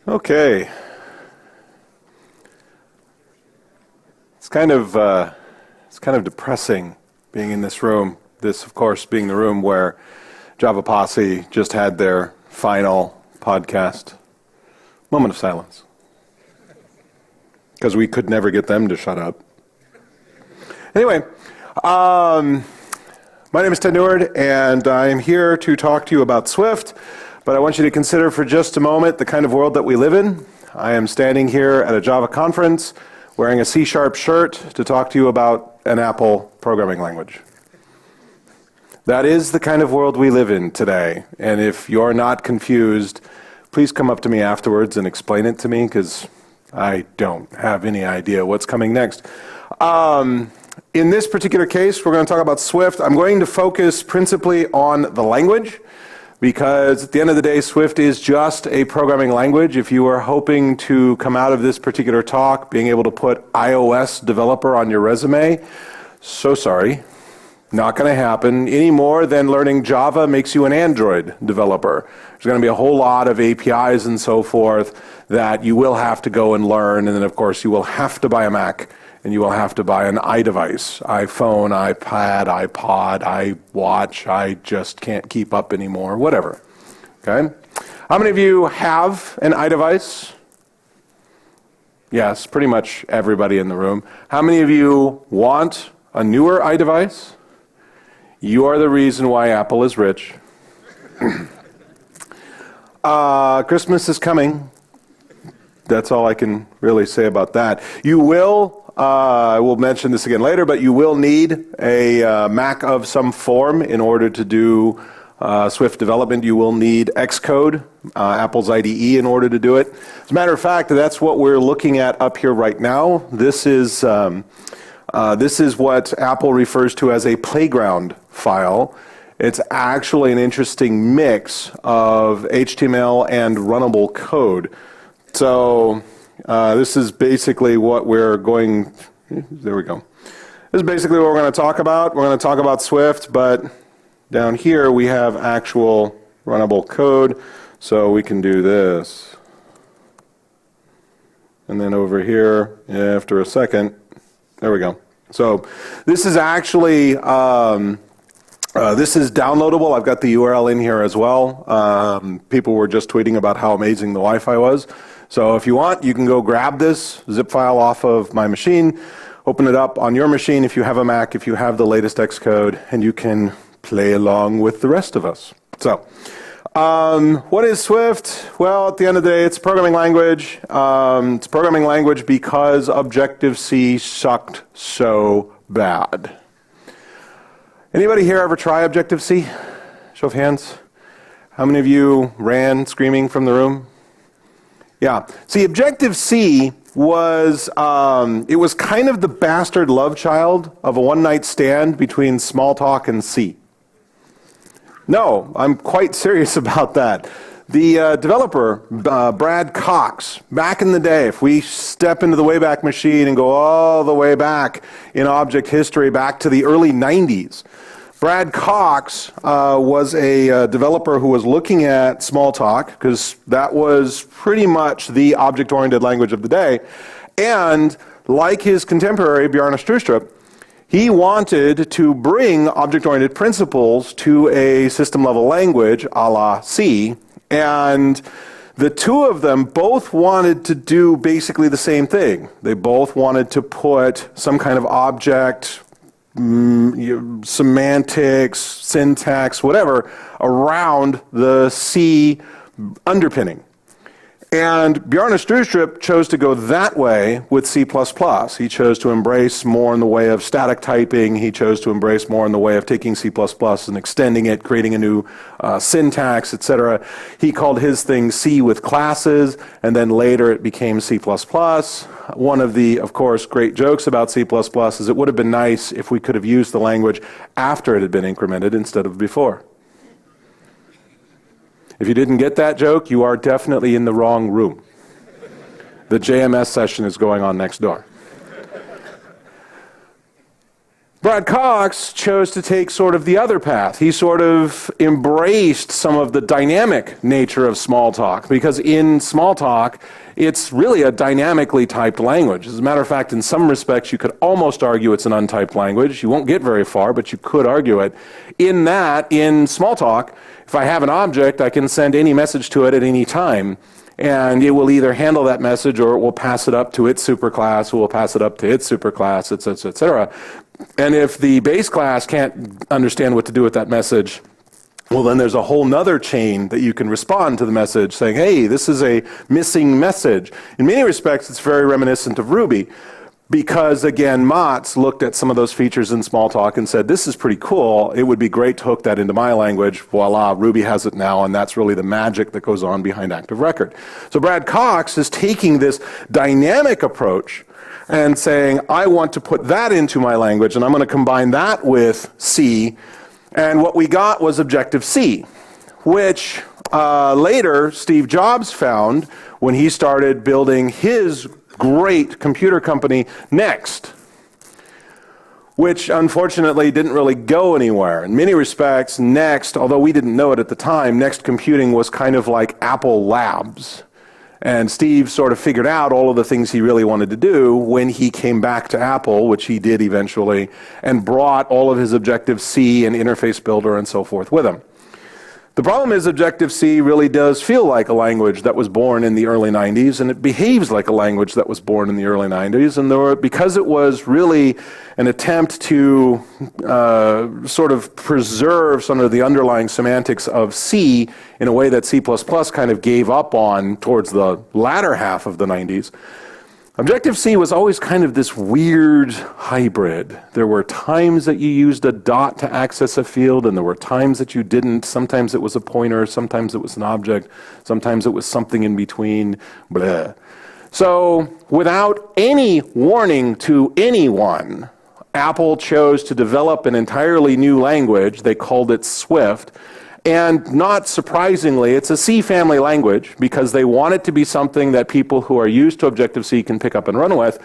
Okay. It's kind of depressing being in this room. This, of course, being the room where Java Posse just had their final podcast. Moment of silence. Because we could never get them to shut up. Anyway, my name is Neward, and I am here to talk to you about Swift. But I want you to consider for just a moment the kind of world that we live in. I am standing here at a Java conference wearing a C# shirt to talk to you about an Apple programming language. That is the kind of world we live in today. And if you're not confused, please come up to me afterwards and explain it to me, because I don't have any idea what's coming next. In this particular case, we're going to talk about Swift. I'm going to focus principally on the language, because at the end of the day, Swift is just a programming language. If you are hoping to come out of this particular talk being able to put iOS developer on your resume, so sorry. Not going to happen any more than learning Java makes you an Android developer. There's going to be a whole lot of APIs and so forth that you will have to go and learn, and then of course you will have to buy a Mac, and you will have to buy an iDevice, iPhone, iPad, iPod, iWatch. I just can't keep up anymore, whatever. Okay? How many of you have an iDevice? Yes, pretty much everybody in the room. How many of you want a newer iDevice? You are the reason why Apple is rich. Christmas is coming. That's all I can really say about that. You will, I will mention this again later, but you will need a Mac of some form in order to do Swift development. You will need Xcode, Apple's IDE, in order to do it. As a matter of fact, that's what we're looking at up here right now. This is what Apple refers to as a playground file. It's actually an interesting mix of HTML and runnable code. So this is basically what we're going, there we go. This is basically what we're going to talk about. We're going to talk about Swift, but down here we have actual runnable code. So we can do this. And then over here, after a second, there we go. So this is actually, this is downloadable. I've got the URL in here as well. People were just tweeting about how amazing the Wi-Fi was. So if you want, you can go grab this zip file off of my machine, open it up on your machine if you have a Mac, if you have the latest Xcode, and you can play along with the rest of us. So what is Swift? Well, at the end of the day, it's a programming language. It's a programming language because Objective-C sucked so bad. Anybody here ever try Objective-C? Show of hands. How many of you ran screaming from the room? Yeah. See, Objective-C was, it was kind of the bastard love child of a one-night stand between Smalltalk and C. No, I'm quite serious about that. The developer, Brad Cox, back in the day, if we step into the Wayback Machine and go all the way back in object history, back to the early 90s, Brad Cox was a developer who was looking at Smalltalk, because that was pretty much the object-oriented language of the day. And like his contemporary, Bjarne Stroustrup, he wanted to bring object-oriented principles to a system-level language a la C. And the two of them both wanted to do basically the same thing. They both wanted to put some kind of object, semantics, syntax, whatever, around the C underpinning. And Bjarne Stroustrup chose to go that way with C++. He chose to embrace more in the way of static typing. He chose to embrace more in the way of taking C++ and extending it, creating a new syntax, etc. He called his thing C with classes, and then later it became C++. One of the, of course, great jokes about C++ is it would have been nice if we could have used the language after it had been incremented instead of before. If you didn't get that joke, you are definitely in the wrong room. The JMS session is going on next door. Brad Cox chose to take sort of the other path. He sort of embraced some of the dynamic nature of Smalltalk, because in Smalltalk, it's really a dynamically typed language. As a matter of fact, in some respects, you could almost argue it's an untyped language. You won't get very far, but you could argue it. In that, in Smalltalk, if I have an object, I can send any message to it at any time. And it will either handle that message or it will pass it up to its superclass, or will pass it up to its superclass, et cetera, et cetera. And if the base class can't understand what to do with that message, well, then there's a whole nother chain that you can respond to the message saying, hey, this is a missing message. In many respects, it's very reminiscent of Ruby. Because, again, Motz looked at some of those features in Smalltalk and said, this is pretty cool. It would be great to hook that into my language. Voila, Ruby has it now, and that's really the magic that goes on behind Active Record. So Brad Cox is taking this dynamic approach and saying, I want to put that into my language, and I'm going to combine that with C. And what we got was Objective-C, which later Steve Jobs found when he started building his great computer company, Next, which unfortunately didn't really go anywhere. In many respects, Next, although we didn't know it at the time, Next Computing was kind of like Apple Labs. And Steve sort of figured out all of the things he really wanted to do when he came back to Apple, which he did eventually, and brought all of his Objective-C and Interface Builder and so forth with him. The problem is Objective-C really does feel like a language that was born in the early 90s, and it behaves like a language that was born in the early 90s. And because it was really an attempt to sort of preserve some of the underlying semantics of C in a way that C++ kind of gave up on towards the latter half of the 90s, Objective-C was always kind of this weird hybrid. There were times that you used a dot to access a field, and there were times that you didn't. Sometimes it was a pointer, sometimes it was an object, sometimes it was something in between, blah. So without any warning to anyone, Apple chose to develop an entirely new language. They called it Swift. And not surprisingly, it's a C family language because they want it to be something that people who are used to Objective-C can pick up and run with.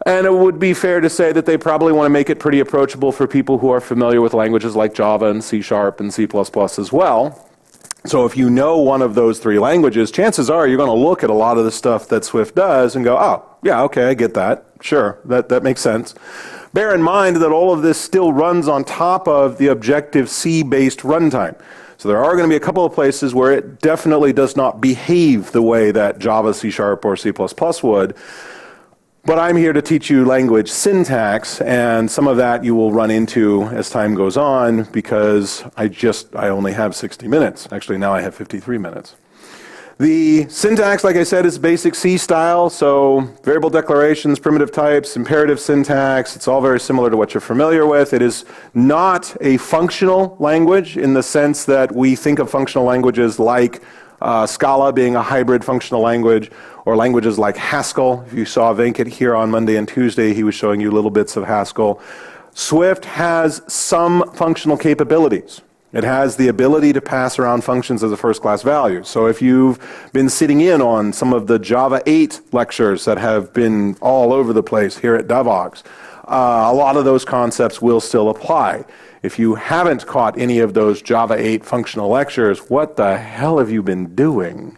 And it would be fair to say that they probably want to make it pretty approachable for people who are familiar with languages like Java and C# and C++ as well. So if you know one of those three languages, chances are you're going to look at a lot of the stuff that Swift does and go, oh, yeah, okay, I get that. Sure, that makes sense. Bear in mind that all of this still runs on top of the Objective-C based runtime. So there are going to be a couple of places where it definitely does not behave the way that Java, C# or C++ would. But I'm here to teach you language syntax, and some of that you will run into as time goes on because I only have 60 minutes. Actually, now I have 53 minutes. The syntax, like I said, is basic C style, so variable declarations, primitive types, imperative syntax. It's all very similar to what you're familiar with. It is not a functional language in the sense that we think of functional languages like Scala being a hybrid functional language, or languages like Haskell. If you saw Venkat here on Monday and Tuesday, he was showing you little bits of Haskell. Swift has some functional capabilities. It has the ability to pass around functions as a first-class value. So if you've been sitting in on some of the Java 8 lectures that have been all over the place here at Devox, a lot of those concepts will still apply. If you haven't caught any of those Java 8 functional lectures, what the hell have you been doing?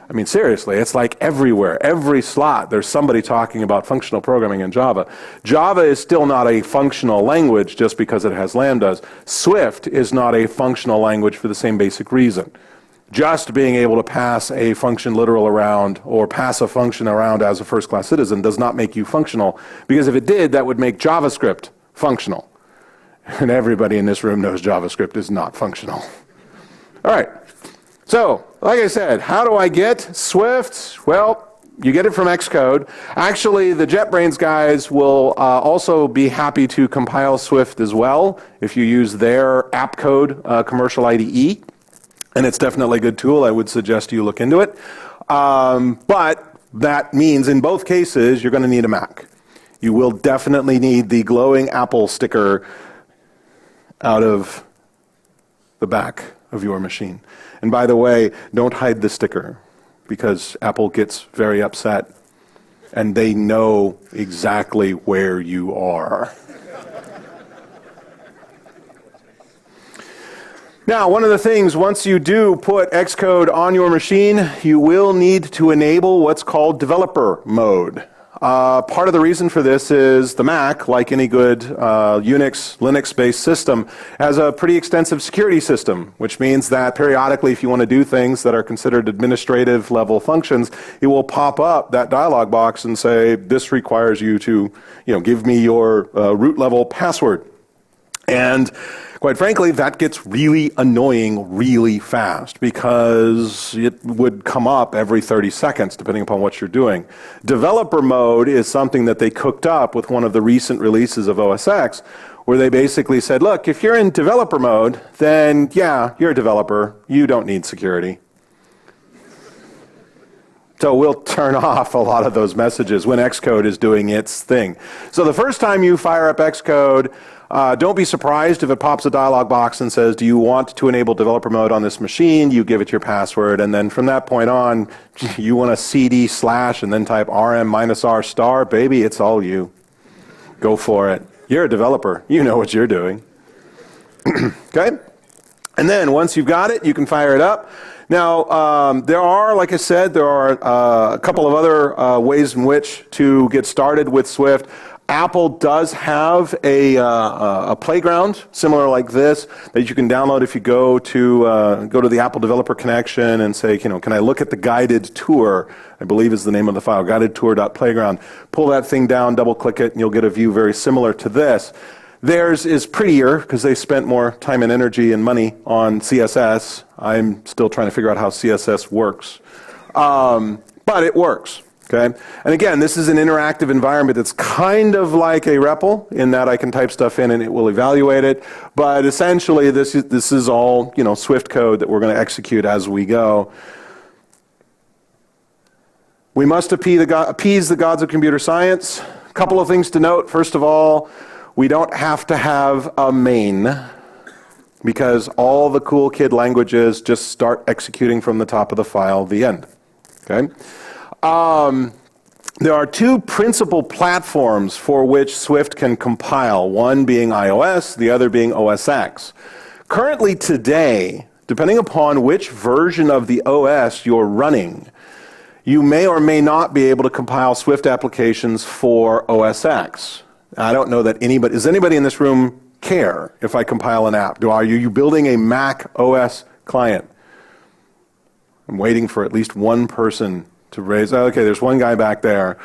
I mean, seriously, it's like everywhere, every slot, there's somebody talking about functional programming in Java. Java is still not a functional language just because it has lambdas. Swift is not a functional language for the same basic reason. Just being able to pass a function literal around or pass a function around as a first-class citizen does not make you functional, because if it did, that would make JavaScript functional. And everybody in this room knows JavaScript is not functional. All right. So, like I said, how do I get Swift? Well, you get it from Xcode. Actually, the JetBrains guys will also be happy to compile Swift as well if you use their app code commercial IDE. And it's definitely a good tool. I would suggest you look into it. But that means in both cases, you're going to need a Mac. You will definitely need the glowing Apple sticker out of the back of your machine. And by the way, don't hide the sticker, because Apple gets very upset and they know exactly where you are. Now, one of the things, once you do put Xcode on your machine, you will need to enable what's called developer mode. Part of the reason for this is the Mac, like any good Unix, Linux-based system, has a pretty extensive security system, which means that periodically, if you want to do things that are considered administrative level functions, it will pop up that dialog box and say, this requires you to, give me your root level password. And quite frankly, that gets really annoying really fast because it would come up every 30 seconds depending upon what you're doing. Developer mode is something that they cooked up with one of the recent releases of OS X, where they basically said, look, if you're in developer mode, then yeah, you're a developer. You don't need security. So we'll turn off a lot of those messages when Xcode is doing its thing. So the first time you fire up Xcode, don't be surprised if it pops a dialog box and says, do you want to enable developer mode on this machine? You give it your password, and then from that point on, you want to cd/ and then type rm-r*, baby, it's all you. Go for it. You're a developer. You know what you're doing. Okay? And then once you've got it, you can fire it up. Now, there are, like I said, there are a couple of other ways in which to get started with Swift. Apple does have a playground similar like this that you can download if you go to the Apple Developer Connection and say, can I look at the guided tour? I believe is the name of the file, guidedtour.playground. Pull that thing down, double click it, and you'll get a view very similar to this. Theirs is prettier because they spent more time and energy and money on CSS. I'm still trying to figure out how CSS works. But it works. Okay? And again, this is an interactive environment that's kind of like a REPL in that I can type stuff in and it will evaluate it. But essentially, this is all Swift code that we're going to execute as we go. We must appease the gods of computer science. A couple of things to note. First of all, we don't have to have a main because all the cool kid languages just start executing from the top of the file, the end. Okay? There are two principal platforms for which Swift can compile, one being iOS, the other being OS X. Currently today, depending upon which version of the OS you're running, you may or may not be able to compile Swift applications for OS X. I don't know that does anybody in this room care if I compile an app? Are you building a Mac OS client? I'm waiting for at least one person to raise. Okay, there's one guy back there.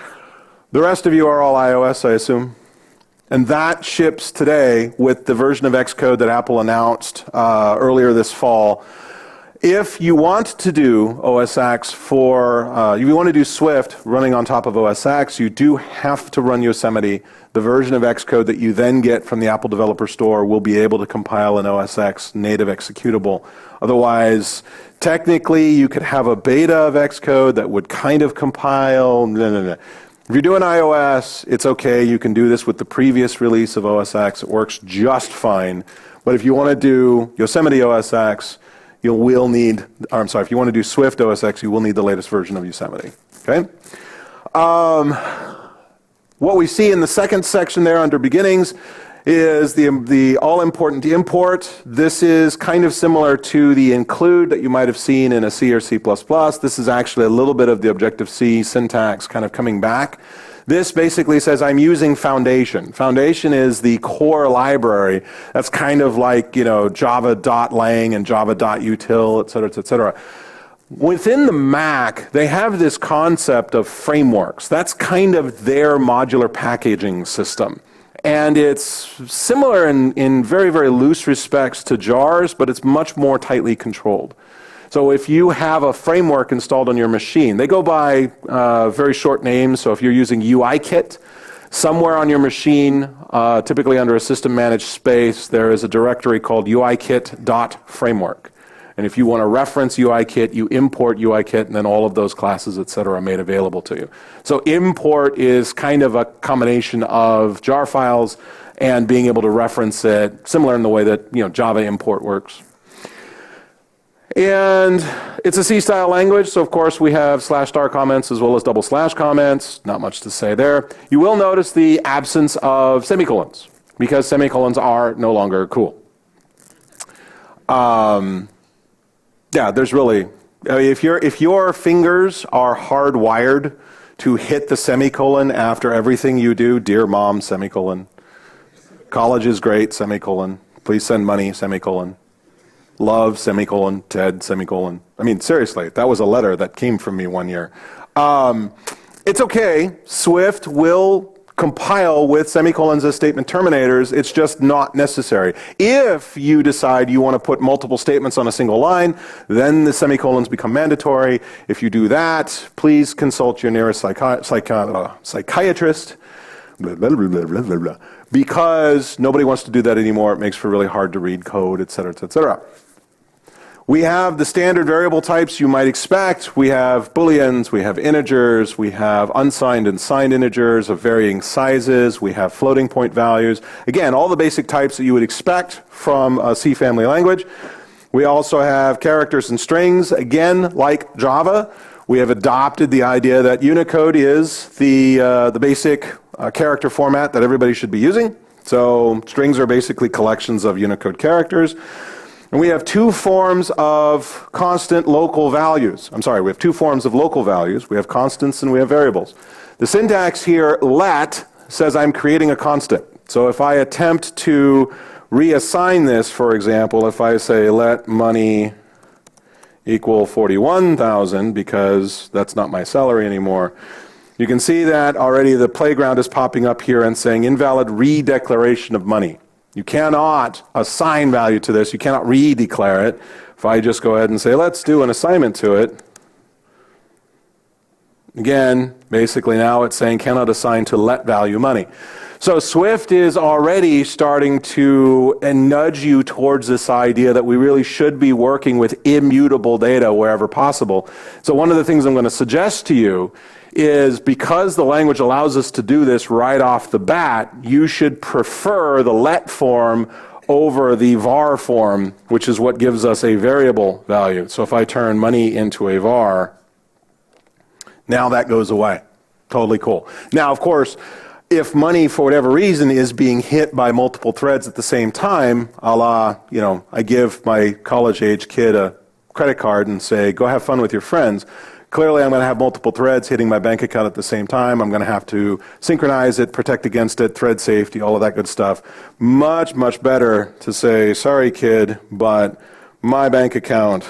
The rest of you are all iOS, I assume. And that ships today with the version of Xcode that Apple announced earlier this fall. If you want to do OS X if you want to do Swift running on top of OS X, you do have to run Yosemite. The version of Xcode that you then get from the Apple Developer Store will be able to compile an OS X native executable. Otherwise, technically, you could have a beta of Xcode that would kind of compile. No. If you're doing iOS, it's okay. You can do this with the previous release of OS X. It works just fine. But if you want to do Yosemite OS X, if you want to do Swift OS X, you will need the latest version of Yosemite. Okay? What we see in the second section there under beginnings is the all-important import. This is kind of similar to the include that you might have seen in a C or C++. This is actually a little bit of the Objective-C syntax kind of coming back. This basically says I'm using Foundation. Foundation is the core library. That's kind of like, java.lang and java.util, et cetera, et cetera. Within the Mac, they have this concept of frameworks. That's kind of their modular packaging system. And it's similar in very, very loose respects to jars, but it's much more tightly controlled. So if you have a framework installed on your machine, they go by very short names. So if you're using UIKit, somewhere on your machine, typically under a system managed space, there is a directory called uikit.framework. And if you want to reference UIKit, you import UIKit, and then all of those classes, et cetera, are made available to you. So import is kind of a combination of jar files and being able to reference it, similar in the way that Java import works. And it's a C-style language, so of course we have /star comments as well as double slash comments. Not much to say there. You will notice the absence of semicolons, because semicolons are no longer cool. Yeah, there's really, I mean, if your fingers are hardwired to hit the semicolon after everything you do, dear mom, semicolon. College is great, semicolon. Please send money, semicolon. Love, semicolon. Ted, semicolon. I mean, seriously, that was a letter that came from me one year. It's okay. Swift will compile with semicolons as statement terminators. It's just not necessary. If you decide you want to put multiple statements on a single line, then the semicolons become mandatory. If you do that, please consult your nearest psychiatrist. Blah, blah, blah, blah, blah, blah, because nobody wants to do that anymore. It makes for really hard to read code, et cetera, et cetera. We have the standard variable types you might expect. We have booleans, we have integers, we have unsigned and signed integers of varying sizes, we have floating point values. Again, all the basic types that you would expect from a C family language. We also have characters and strings. Again, like Java, we have adopted the idea that Unicode is the basic character format that everybody should be using. So strings are basically collections of Unicode characters. And we have two forms of constant local values. I'm sorry, we have two forms of local values. We have constants and we have variables. The syntax here, let, says I'm creating a constant. So if I attempt to reassign this, for example, if I say let money equal 41,000, because that's not my salary anymore, you can see that already the playground is popping up here and saying invalid redeclaration of money. You cannot assign value to this. You cannot redeclare it. If I just go ahead and say, let's do an assignment to it, again, basically now it's saying cannot assign to let value money. So Swift is already starting to nudge you towards this idea that we really should be working with immutable data wherever possible. So one of the things I'm going to suggest to you is because the language allows us to do this right off the bat, you should prefer the let form over the var form, which is what gives us a variable value. So if I turn money into a var, now that goes away. Totally cool. Now, of course, if money, for whatever reason, is being hit by multiple threads at the same time, a la, I give my college-age kid a credit card and say, go have fun with your friends. Clearly, I'm going to have multiple threads hitting my bank account at the same time. I'm going to have to synchronize it, protect against it, thread safety, all of that good stuff. Much, much better to say, sorry, kid, but my bank account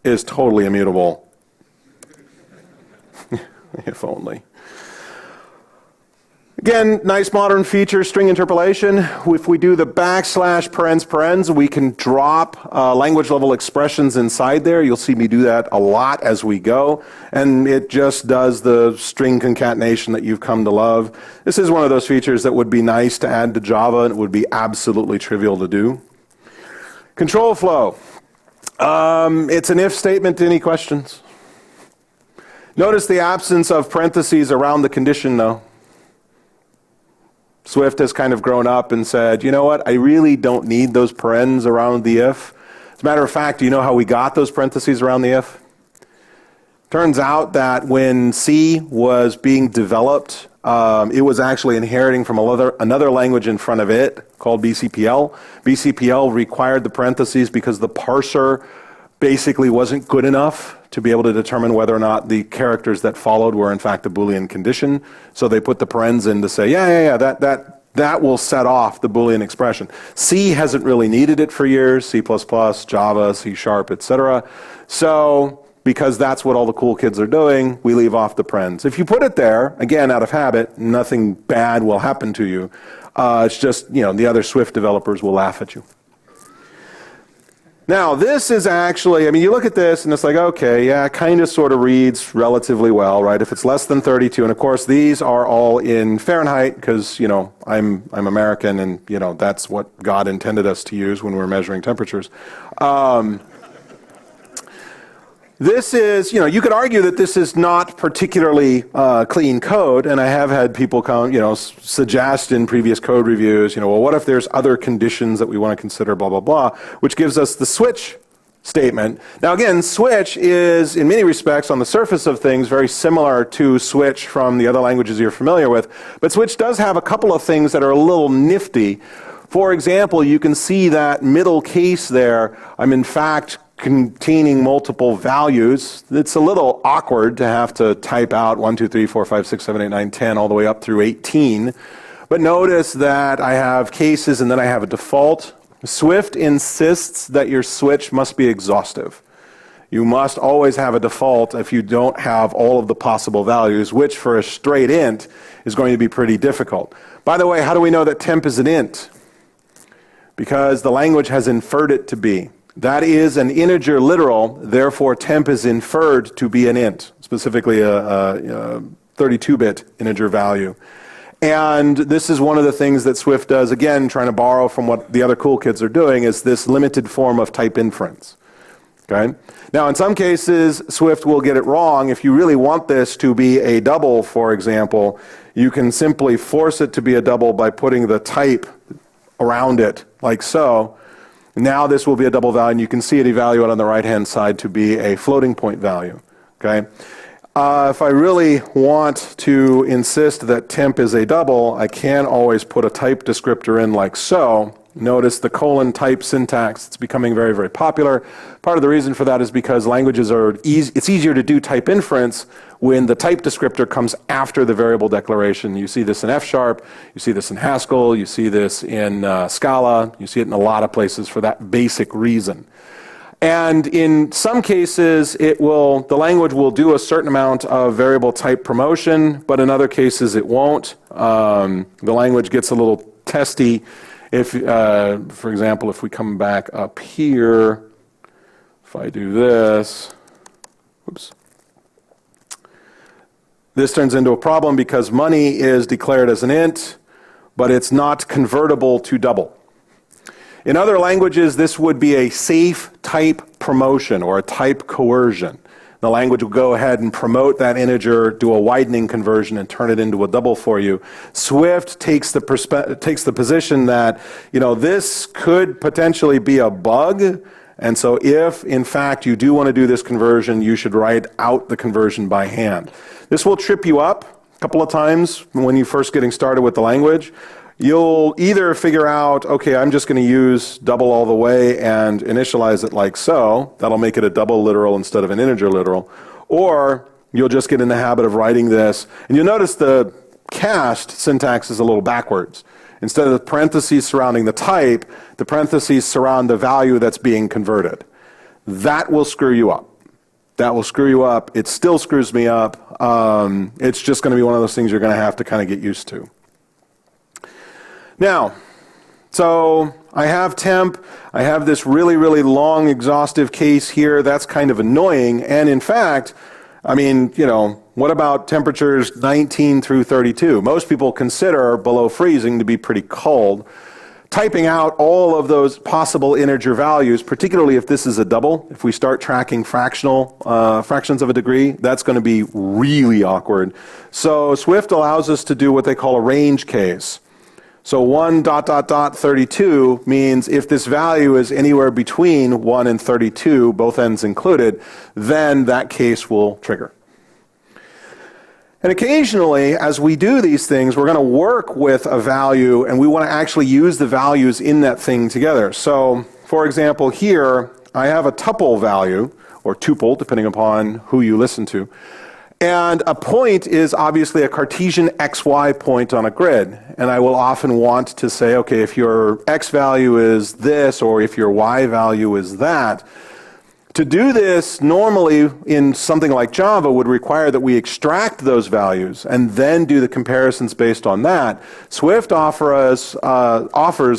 is totally immutable. If only. Again, nice modern feature, string interpolation. If we do the \parens, we can drop language level expressions inside there. You'll see me do that a lot as we go. And it just does the string concatenation that you've come to love. This is one of those features that would be nice to add to Java and it would be absolutely trivial to do. Control flow. It's an if statement. Any questions? Notice the absence of parentheses around the condition though. Swift has kind of grown up and said, you know what, I really don't need those parens around the if. As a matter of fact, do you know how we got those parentheses around the if? Turns out that when C was being developed, it was actually inheriting from another language in front of it called BCPL. BCPL required the parentheses because the parser basically wasn't good enough to be able to determine whether or not the characters that followed were in fact a Boolean condition. So they put the parens in to say, that will set off the Boolean expression. C hasn't really needed it for years, C++, Java, C#, etc. So because that's what all the cool kids are doing, we leave off the parens. If you put it there, again, out of habit, nothing bad will happen to you. It's just, the other Swift developers will laugh at you. Now, this is actually, you look at this and it's like, okay, yeah, it kind of sort of reads relatively well, right? If it's less than 32, and of course these are all in Fahrenheit because, I'm American and, that's what God intended us to use when we're measuring temperatures. This is, you could argue that this is not particularly clean code, and I have had people come, suggest in previous code reviews, well, what if there's other conditions that we want to consider, blah, blah, blah, which gives us the switch statement. Now again, switch is, in many respects, on the surface of things, very similar to switch from the other languages you're familiar with, but switch does have a couple of things that are a little nifty. For example, you can see that middle case there, I'm in fact containing multiple values. It's a little awkward to have to type out 1, 2, 3, 4, 5, 6, 7, 8, 9, 10, all the way up through 18. But notice that I have cases and then I have a default. Swift insists that your switch must be exhaustive. You must always have a default if you don't have all of the possible values, which for a straight int is going to be pretty difficult. By the way, how do we know that temp is an int? Because the language has inferred it to be. That is an integer literal, therefore temp is inferred to be an int, specifically a 32-bit integer value. And this is one of the things that Swift does, again, trying to borrow from what the other cool kids are doing, is this limited form of type inference. Okay? Now, in some cases, Swift will get it wrong. If you really want this to be a double, for example, you can simply force it to be a double by putting the type around it, like so. Now this will be a double value, and you can see it evaluate on the right-hand side to be a floating point value. Okay? If I really want to insist that temp is a double, I can always put a type descriptor in like so. Notice the colon type syntax. It's becoming very, very popular. Part of the reason for that is because languages are it's easier to do type inference when the type descriptor comes after the variable declaration. You see this in F#, you see this in Haskell, you see this in Scala, you see it in a lot of places for that basic reason. And in some cases, the language will do a certain amount of variable type promotion, but in other cases it won't. The language gets a little testy. If, for example, if we come back up here, if I do this, oops, this turns into a problem because money is declared as an int, but it's not convertible to double. In other languages, this would be a safe type promotion or a type coercion. The language will go ahead and promote that integer, do a widening conversion, and turn it into a double for you. Swift takes the position that, this could potentially be a bug, and so if, in fact, you do want to do this conversion, you should write out the conversion by hand. This will trip you up a couple of times when you're first getting started with the language. You'll either figure out, okay, I'm just going to use double all the way and initialize it like so. That'll make it a double literal instead of an integer literal. Or you'll just get in the habit of writing this. And you'll notice the cast syntax is a little backwards. Instead of the parentheses surrounding the type, the parentheses surround the value that's being converted. That will screw you up. That will screw you up. It still screws me up. It's just going to be one of those things you're going to have to kind of get used to. Now, so I have temp, I have this really, really long exhaustive case here. That's kind of annoying. And in fact, what about temperatures 19 through 32? Most people consider below freezing to be pretty cold. Typing out all of those possible integer values, particularly if this is a double, if we start tracking fractions of a degree, that's going to be really awkward. So Swift allows us to do what they call a range case. So 1.32 means if this value is anywhere between 1 and 32, both ends included, then that case will trigger. And occasionally, as we do these things, we're going to work with a value, and we want to actually use the values in that thing together. So, for example, here, I have a tuple value, or tuple, depending upon who you listen to. And a point is obviously a Cartesian XY point on a grid. And I will often want to say, okay, if your X value is this, or if your Y value is that. To do this, normally in something like Java would require that we extract those values and then do the comparisons based on that. Swift offers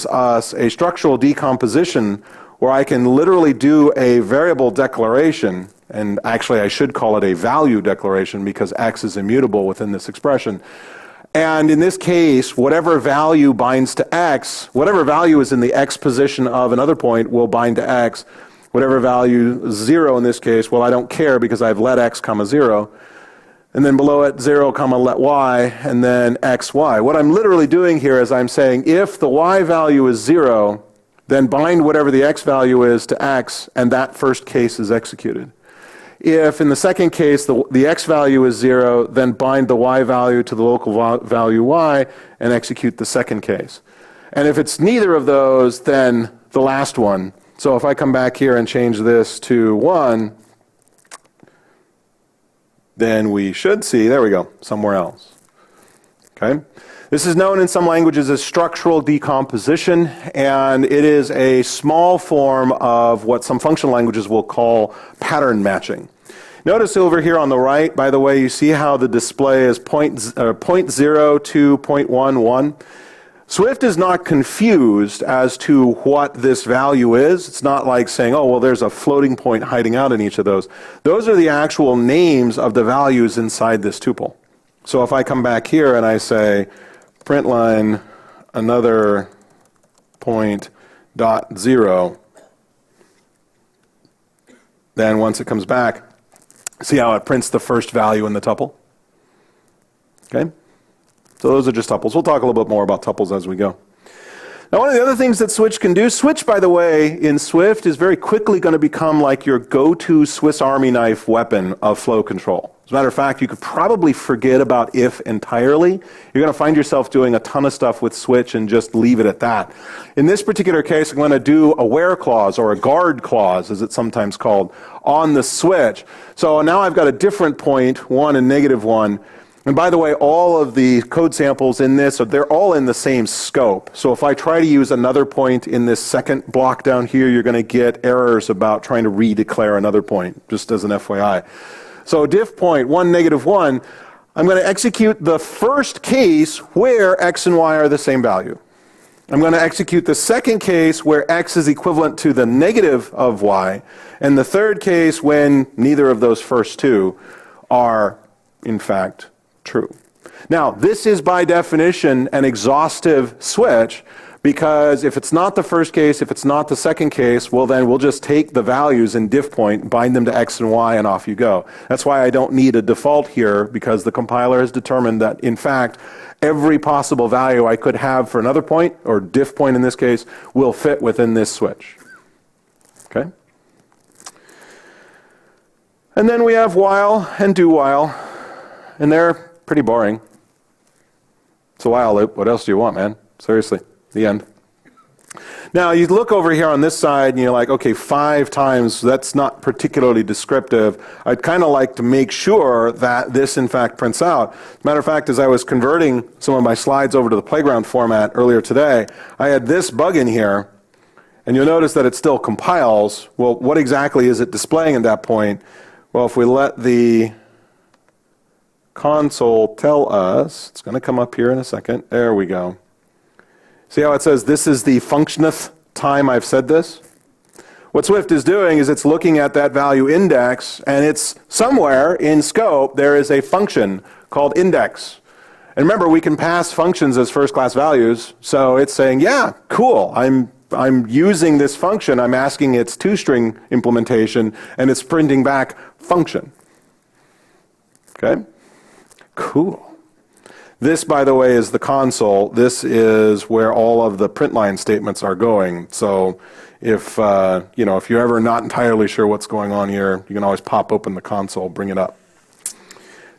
us a structural decomposition where I can literally do a variable declaration. And actually, I should call it a value declaration because X is immutable within this expression. And in this case, whatever value binds to X, whatever value is in the X position of another point will bind to X. Whatever value, 0 in this case, well, I don't care because I've let X comma 0. And then below it, 0 comma let Y, and then XY. What I'm literally doing here is I'm saying if the Y value is 0, then bind whatever the X value is to X, and that first case is executed. If in the second case the X value is 0, then bind the Y value to the local value Y and execute the second case. And if it's neither of those, then the last one. So if I come back here and change this to 1, then we should see, there we go, somewhere else. Okay? This is known in some languages as structural decomposition, and it is a small form of what some functional languages will call pattern matching. Notice over here on the right, by the way, you see how the display is 0.0 to 0.11. Swift is not confused as to what this value is. It's not like saying, oh, well, there's a floating point hiding out in each of those. Those are the actual names of the values inside this tuple. So if I come back here and I say, print line another point dot 0, then once it comes back, see how it prints the first value in the tuple? Okay? So those are just tuples. We'll talk a little bit more about tuples as we go. Now, one of the other things that switch can do, switch, by the way, in Swift is very quickly going to become like your go-to Swiss Army knife weapon of flow control. As a matter of fact, you could probably forget about if entirely. You're going to find yourself doing a ton of stuff with switch and just leave it at that. In this particular case, I'm going to do a where clause, or a guard clause, as it's sometimes called, on the switch. So now I've got a different point, 1 and -1. And by the way, all of the code samples in this, they're all in the same scope. So if I try to use another point in this second block down here, you're going to get errors about trying to redeclare another point, just as an FYI. So diff point 1, -1, I'm going to execute the first case where x and y are the same value. I'm going to execute the second case where x is equivalent to the negative of y, and the third case when neither of those first two are, in fact, true. Now, this is by definition an exhaustive switch, because if it's not the first case, if it's not the second case, well then we'll just take the values in diff point, bind them to x and y, and off you go. That's why I don't need a default here, because the compiler has determined that, in fact, every possible value I could have for another point, or diff point in this case, will fit within this switch. Okay? And then we have while and do while, and they're pretty boring. It's a while loop. What else do you want, man? Seriously, the end. Now, you look over here on this side, and you're like, okay, 5 times, that's not particularly descriptive. I'd kind of like to make sure that this, in fact, prints out. As a matter of fact, as I was converting some of my slides over to the playground format earlier today, I had this bug in here, and you'll notice that it still compiles. Well, what exactly is it displaying at that point? Well, if we let the console tell us, it's going to come up here in a second. There we go. See how it says this is the functioneth time I've said this? What Swift is doing is it's looking at that value index, and it's somewhere in scope there is a function called index. And remember, we can pass functions as first-class values, so it's saying, yeah, cool, I'm using this function, I'm asking its two-string implementation, and it's printing back function. Okay? Cool. This, by the way, is the console. This is where all of the print line statements are going. So if if you're ever not entirely sure what's going on here, you can always pop open the console, bring it up.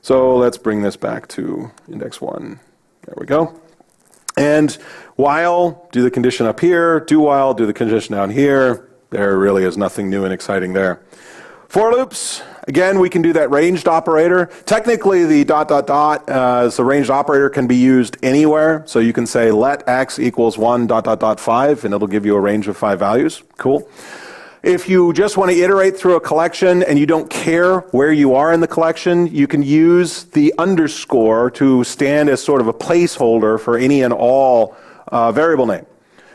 So let's bring this back to index 1. There we go. And while, do the condition up here. Do while, do the condition down here. There really is nothing new and exciting there. For loops, again, we can do that ranged operator. Technically, the ... as a ranged operator can be used anywhere. So you can say let x equals 1 ... 5, and it'll give you a range of 5 values. Cool. If you just want to iterate through a collection and you don't care where you are in the collection, you can use the underscore to stand as sort of a placeholder for any and all variable name.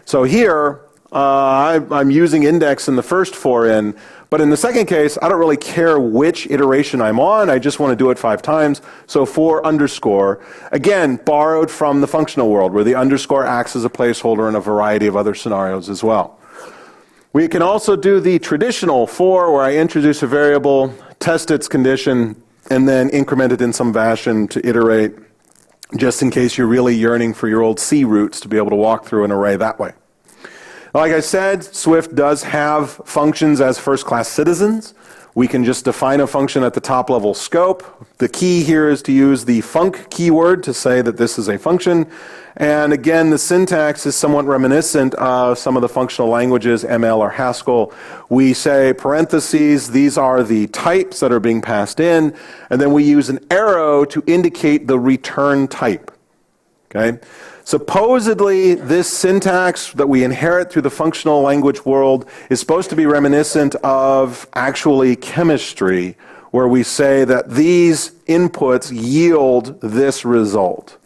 So here, I'm using index in the first for-in, but in the second case, I don't really care which iteration I'm on. I just want to do it 5 times. So for underscore, again, borrowed from the functional world, where the underscore acts as a placeholder in a variety of other scenarios as well. We can also do the traditional for, where I introduce a variable, test its condition, and then increment it in some fashion to iterate, just in case you're really yearning for your old C roots to be able to walk through an array that way. Like I said, Swift does have functions as first-class citizens. We can just define a function at the top level scope. The key here is to use the func keyword to say that this is a function. And again, the syntax is somewhat reminiscent of some of the functional languages, ML or Haskell. We say parentheses, these are the types that are being passed in, and then we use an arrow to indicate the return type. Okay? Supposedly, this syntax that we inherit through the functional language world is supposed to be reminiscent of actually chemistry, where we say that these inputs yield this result.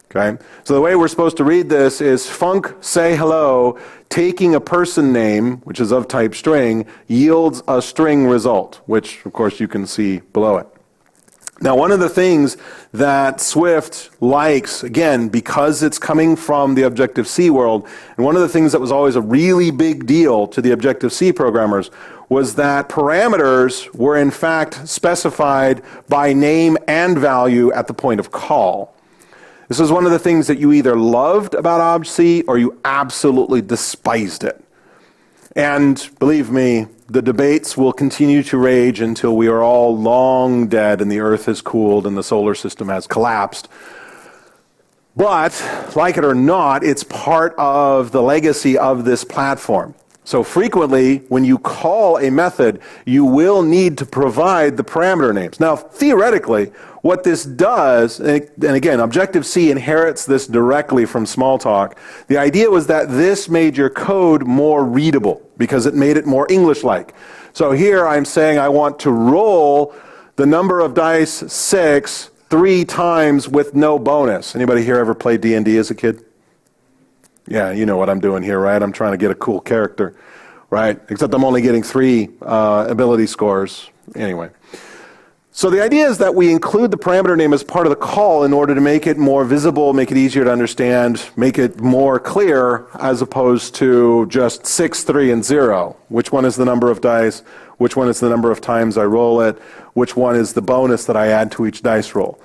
Okay? So the way we're supposed to read this is func say hello, taking a person name, which is of type string, yields a string result, which of course you can see below it. Now, one of the things that Swift likes, again, because it's coming from the Objective-C world, and one of the things that was always a really big deal to the Objective-C programmers was that parameters were in fact specified by name and value at the point of call. This was one of the things that you either loved about Obj-C or you absolutely despised it. And believe me, the debates will continue to rage until we are all long dead and the Earth has cooled and the solar system has collapsed. But, like it or not, it's part of the legacy of this platform. So frequently, when you call a method, you will need to provide the parameter names. Now, theoretically, what this does, and again, Objective-C inherits this directly from Smalltalk, the idea was that this made your code more readable because it made it more English-like. So here I'm saying I want to roll the number of dice 6 3 times with no bonus. Anybody here ever played D&D as a kid? Yeah, you know what I'm doing here, right? I'm trying to get a cool character, right? Except I'm only getting 3 ability scores. Anyway. So the idea is that we include the parameter name as part of the call in order to make it more visible, make it easier to understand, make it more clear, as opposed to just 6, 3, and 0. Which one is the number of dice? Which one is the number of times I roll it? Which one is the bonus that I add to each dice roll?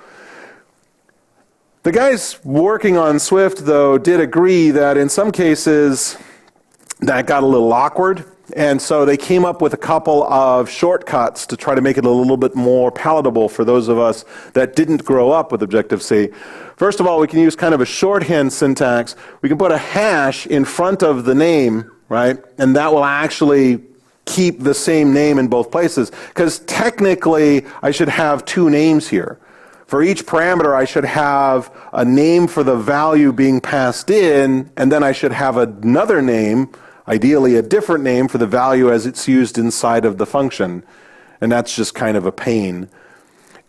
The guys working on Swift, though, did agree that in some cases that got a little awkward, and so they came up with a couple of shortcuts to try to make it a little bit more palatable for those of us that didn't grow up with Objective-C. First of all, we can use kind of a shorthand syntax. We can put a hash in front of the name, right, and that will actually keep the same name in both places, because technically I should have 2 names here. For each parameter, I should have a name for the value being passed in, and then I should have another name, ideally a different name, for the value as it's used inside of the function. And that's just kind of a pain.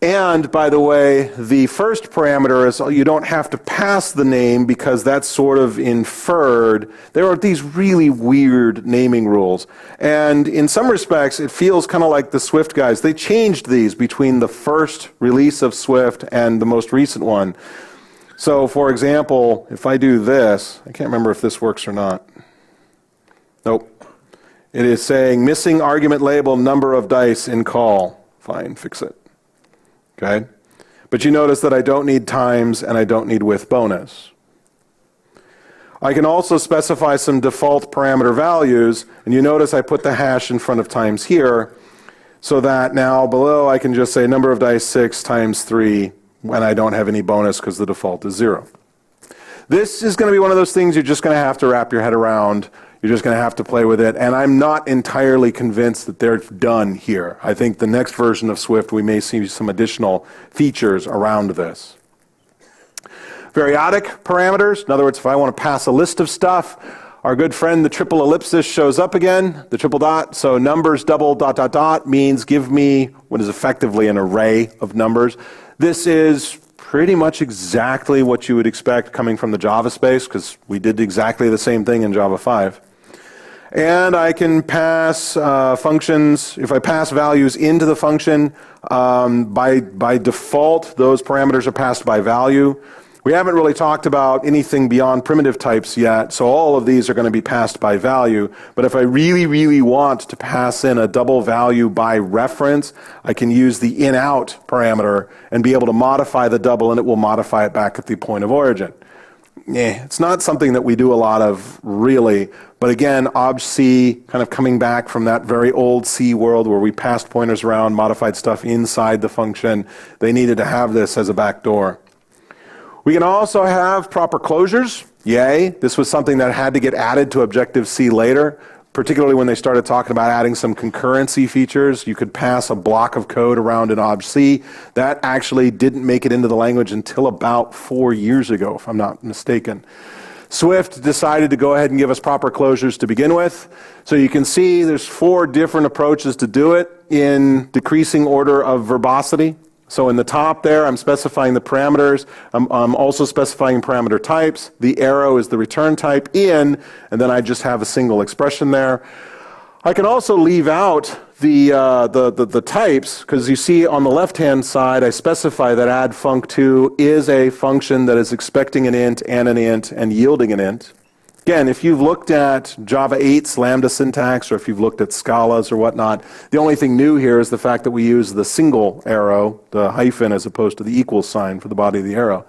And, by the way, the first parameter is you don't have to pass the name because that's sort of inferred. There are these really weird naming rules. And in some respects, it feels kind of like the Swift guys. They changed these between the first release of Swift and the most recent one. So, for example, if I do this, I can't remember if this works or not. Nope. It is saying missing argument label number of dice in call. Fine, fix it. Okay? But you notice that I don't need times and I don't need with bonus. I can also specify some default parameter values, and you notice I put the hash in front of times here, so that now below I can just say number of dice 6 times 3 when I don't have any bonus because the default is 0. This is going to be one of those things you're just going to have to wrap your head around. You're just going to have to play with it, and I'm not entirely convinced that they're done here. I think the next version of Swift, we may see some additional features around this. Periodic parameters, in other words, if I want to pass a list of stuff, our good friend the triple ellipsis shows up again, the triple dot. So numbers double dot dot dot means give me what is effectively an array of numbers. This is pretty much exactly what you would expect coming from the Java space, because we did exactly the same thing in Java 5. And I can pass functions. If I pass values into the function, by default, those parameters are passed by value. We haven't really talked about anything beyond primitive types yet, so all of these are going to be passed by value. But if I really, really want to pass in a double value by reference, I can use the in-out parameter and be able to modify the double, and it will modify it back at the point of origin. it's not something that we do a lot of really. But again, obj-C kind of coming back from that very old C world where we passed pointers around, modified stuff inside the function. They needed to have this as a backdoor. We can also have proper closures. Yay. This was something that had to get added to Objective-C later, particularly when they started talking about adding some concurrency features. You could pass a block of code around in obj-C. That actually didn't make it into the language until about 4 years ago, if I'm not mistaken. Swift decided to go ahead and give us proper closures to begin with. So you can see there's 4 different approaches to do it in decreasing order of verbosity. So in the top there, I'm specifying the parameters. I'm also specifying parameter types. The arrow is the return type in, and then I just have a single expression there. I can also leave out the types, because you see on the left-hand side, I specify that add func2 is a function that is expecting an int and yielding an int. Again, if you've looked at Java 8's Lambda syntax, or if you've looked at Scala's or whatnot, the only thing new here is the fact that we use the single arrow, the hyphen, as opposed to the equal sign for the body of the arrow.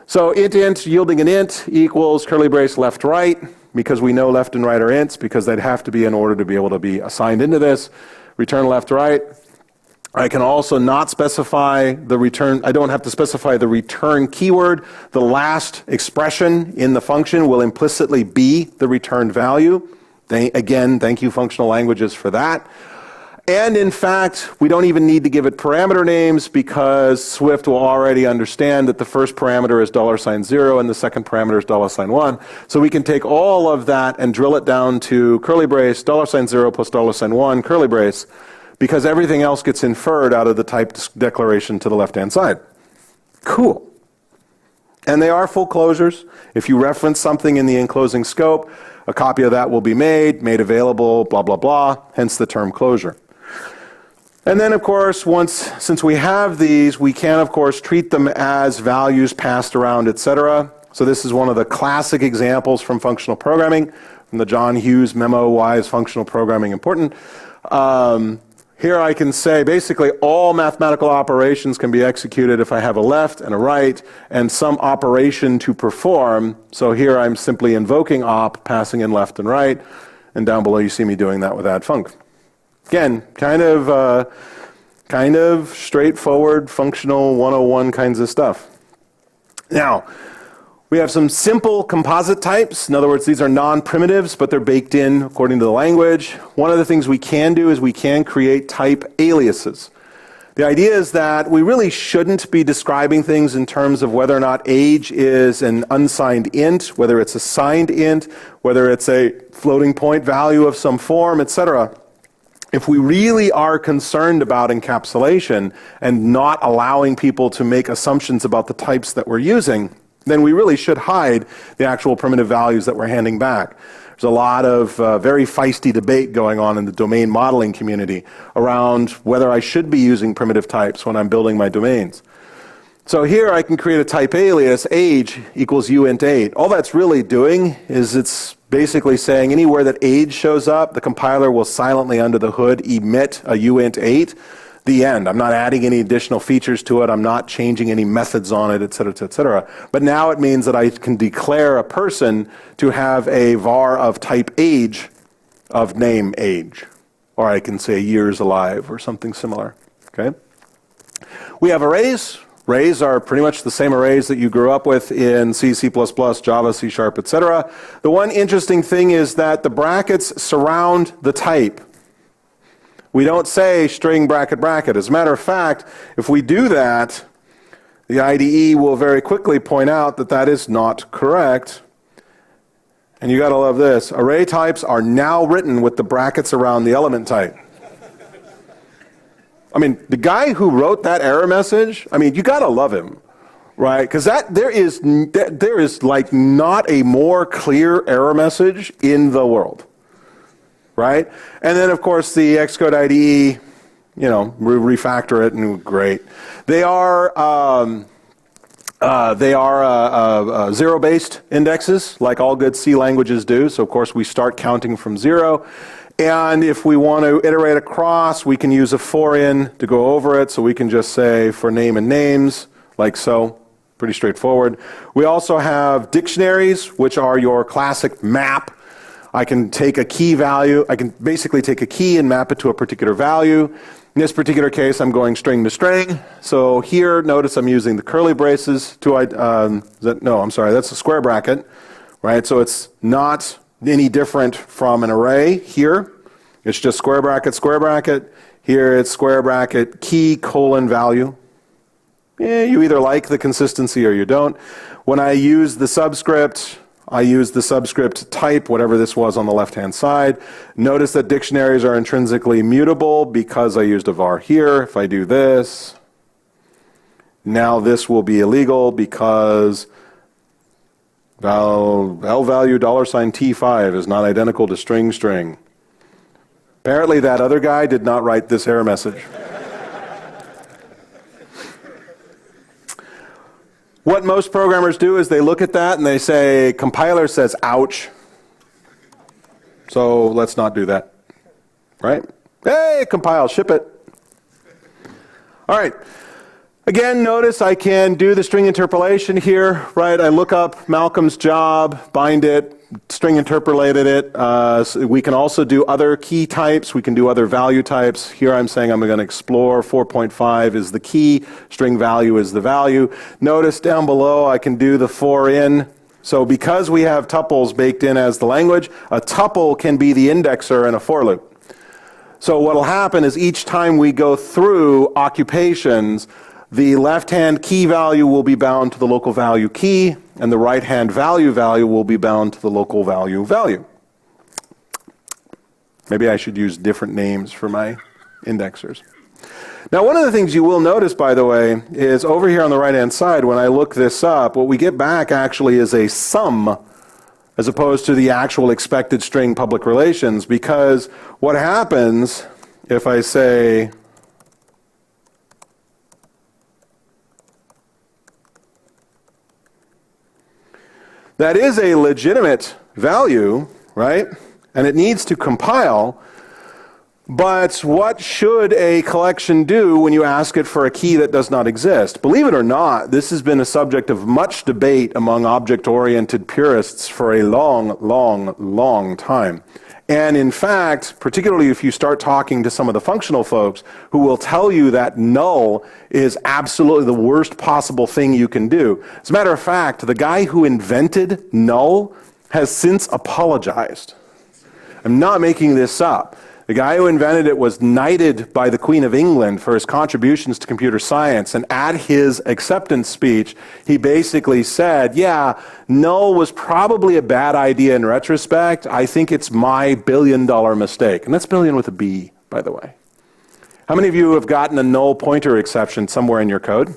So int yielding an int equals curly brace left right, because we know left and right are ints, because they'd have to be in order to be able to be assigned into this. Return left right. I can also not specify the return. I don't have to specify the return keyword. The last expression in the function will implicitly be the returned value. Again, thank you functional languages for that. And in fact, we don't even need to give it parameter names, because Swift will already understand that the first parameter is $0 and the second parameter is $1. So we can take all of that and drill it down to curly brace $0 plus $1 curly brace, because everything else gets inferred out of the type declaration to the left-hand side. Cool. And they are full closures. If you reference something in the enclosing scope, a copy of that will be made available, blah, blah, blah, hence the term closure. And then, of course, since we have these, we can, of course, treat them as values passed around, etc. So this is one of the classic examples from functional programming, from the John Hughes memo, Why is Functional Programming Important? Here I can say basically all mathematical operations can be executed if I have a left and a right and some operation to perform. So here I'm simply invoking op, passing in left and right, and down below you see me doing that with add func. Again, kind of straightforward functional 101 kinds of stuff. Now, we have some simple composite types. In other words, these are non-primitives, but they're baked in according to the language. One of the things we can do is we can create type aliases. The idea is that we really shouldn't be describing things in terms of whether or not age is an unsigned int, whether it's a signed int, whether it's a floating point value of some form, etc. If we really are concerned about encapsulation and not allowing people to make assumptions about the types that we're using, then we really should hide the actual primitive values that we're handing back. There's a lot of very feisty debate going on in the domain modeling community around whether I should be using primitive types when I'm building my domains. So here I can create a type alias, age equals uint8. All that's really doing is it's basically saying anywhere that age shows up, the compiler will silently under the hood emit a uint8. The end. I'm not adding any additional features to it. I'm not changing any methods on it, et cetera, et cetera. But now it means that I can declare a person to have a var of type age of name age. Or I can say years alive or something similar. Okay? We have arrays. Arrays are pretty much the same arrays that you grew up with in C, C++, Java, C#, etc. The one interesting thing is that the brackets surround the type. We don't say string bracket bracket. As a matter of fact, if we do that, the IDE will very quickly point out that that is not correct. And you got to love this. Array types are now written with the brackets around the element type. I mean, the guy who wrote that error message, I mean, you got to love him, right? Because there is like not a more clear error message in the world. Right? And then, of course, the Xcode IDE, refactor it and great. They are zero-based indexes, like all good C languages do. So, of course, we start counting from 0. And if we want to iterate across, we can use a for in to go over it. So we can just say for name and names, like so. Pretty straightforward. We also have dictionaries, which are your classic map. I can take a key value. I can basically take a key and map it to a particular value. In this particular case, I'm going string to string. So here, notice I'm using the curly braces to, that's a square bracket, right? So it's not any different from an array here. It's just square bracket, square bracket. Here it's square bracket, key, colon, value. You either like the consistency or you don't. When I use the subscript, I use the subscript type, whatever this was on the left-hand side. Notice that dictionaries are intrinsically mutable because I used a var here. If I do this, now this will be illegal because L value $T5 is not identical to string string. Apparently that other guy did not write this error message. What most programmers do is they look at that and they say, compiler says, ouch. So let's not do that, right? Hey, compile, ship it. All right. Again, notice I can do the string interpolation here, right? I look up Malcolm's job, bind it, string interpolated it. So we can also do other key types. We can do other value types. Here I'm saying I'm going to explore 4.5 is the key, string value is the value. Notice down below I can do the for in. So because we have tuples baked in as the language, a tuple can be the indexer in a for loop. So what will happen is each time we go through occupations, the left-hand key value will be bound to the local value key, and the right-hand value will be bound to the local value. Maybe I should use different names for my indexers. Now, one of the things you will notice, by the way, is over here on the right-hand side, when I look this up, what we get back actually is a sum as opposed to the actual expected string public relations, because what happens if I say that is a legitimate value, right? And it needs to compile. But what should a collection do when you ask it for a key that does not exist? Believe it or not, this has been a subject of much debate among object-oriented purists for a long time. And in fact, particularly if you start talking to some of the functional folks who will tell you that null is absolutely the worst possible thing you can do. As a matter of fact, the guy who invented null has since apologized. I'm not making this up. The guy who invented it was knighted by the Queen of England for his contributions to computer science, and at his acceptance speech, he basically said, yeah, null was probably a bad idea in retrospect. I think it's my billion-dollar mistake. And that's billion with a B, by the way. How many of you have gotten a null pointer exception somewhere in your code?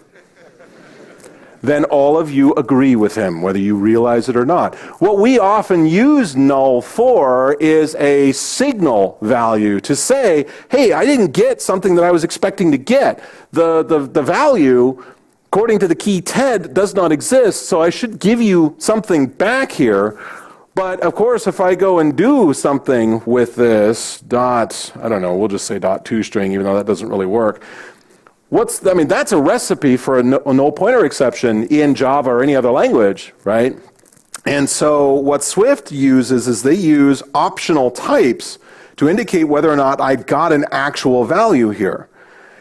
Then all of you agree with him, whether you realize it or not. What we often use null for is a signal value to say, hey, I didn't get something that I was expecting to get. The value, according to the key TED, does not exist, so I should give you something back here. But of course, if I go and do something with this we'll just say .toString, even though that doesn't really work. That's a recipe for a null pointer exception in Java or any other language, right? And so what Swift uses is they use optional types to indicate whether or not I got an actual value here.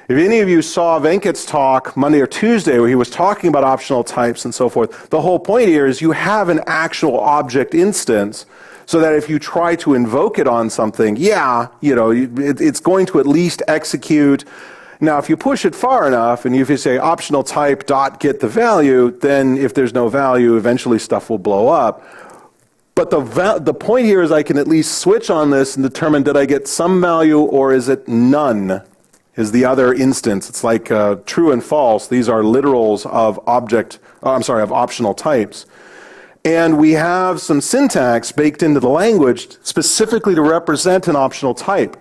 If any of you saw Venkat's talk Monday or Tuesday where he was talking about optional types and so forth, the whole point here is you have an actual object instance so that if you try to invoke it on something, it's going to at least execute. Now, if you push it far enough, and if you say optional type dot get the value, then if there's no value, eventually stuff will blow up. But the point here is I can at least switch on this and determine did I get some value or is it none? Is the other instance. It's like true and false. These are literals of of optional types. And we have some syntax baked into the language specifically to represent an optional type.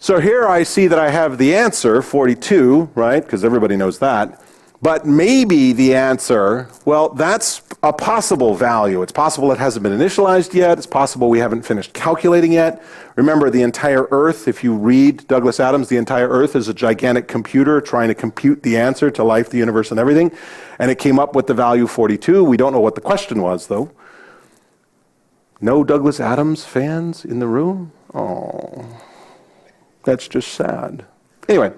So here I see that I have the answer, 42, right? Because everybody knows that. But maybe the answer, well, that's a possible value. It's possible it hasn't been initialized yet. It's possible we haven't finished calculating yet. Remember, the entire Earth, if you read Douglas Adams, the entire Earth is a gigantic computer trying to compute the answer to life, the universe, and everything. And it came up with the value 42. We don't know what the question was, though. No Douglas Adams fans in the room? Oh, that's just sad. Anyway,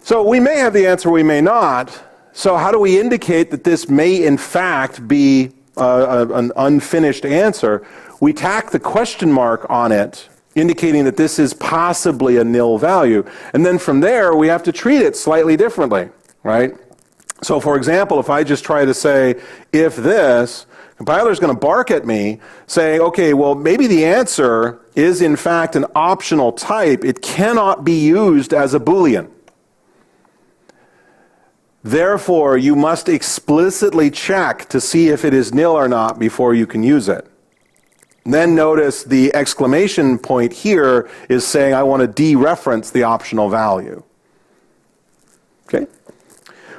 so we may have the answer, we may not. So how do we indicate that this may in fact be an unfinished answer? We tack the question mark on it, indicating that this is possibly a nil value. And then from there, we have to treat it slightly differently, right? So for example, if I just try to say, if this, compiler's going to bark at me saying, okay, well, maybe the answer is in fact an optional type. It cannot be used as a Boolean. Therefore, you must explicitly check to see if it is nil or not before you can use it. Then notice the exclamation point here is saying I want to dereference the optional value. Okay?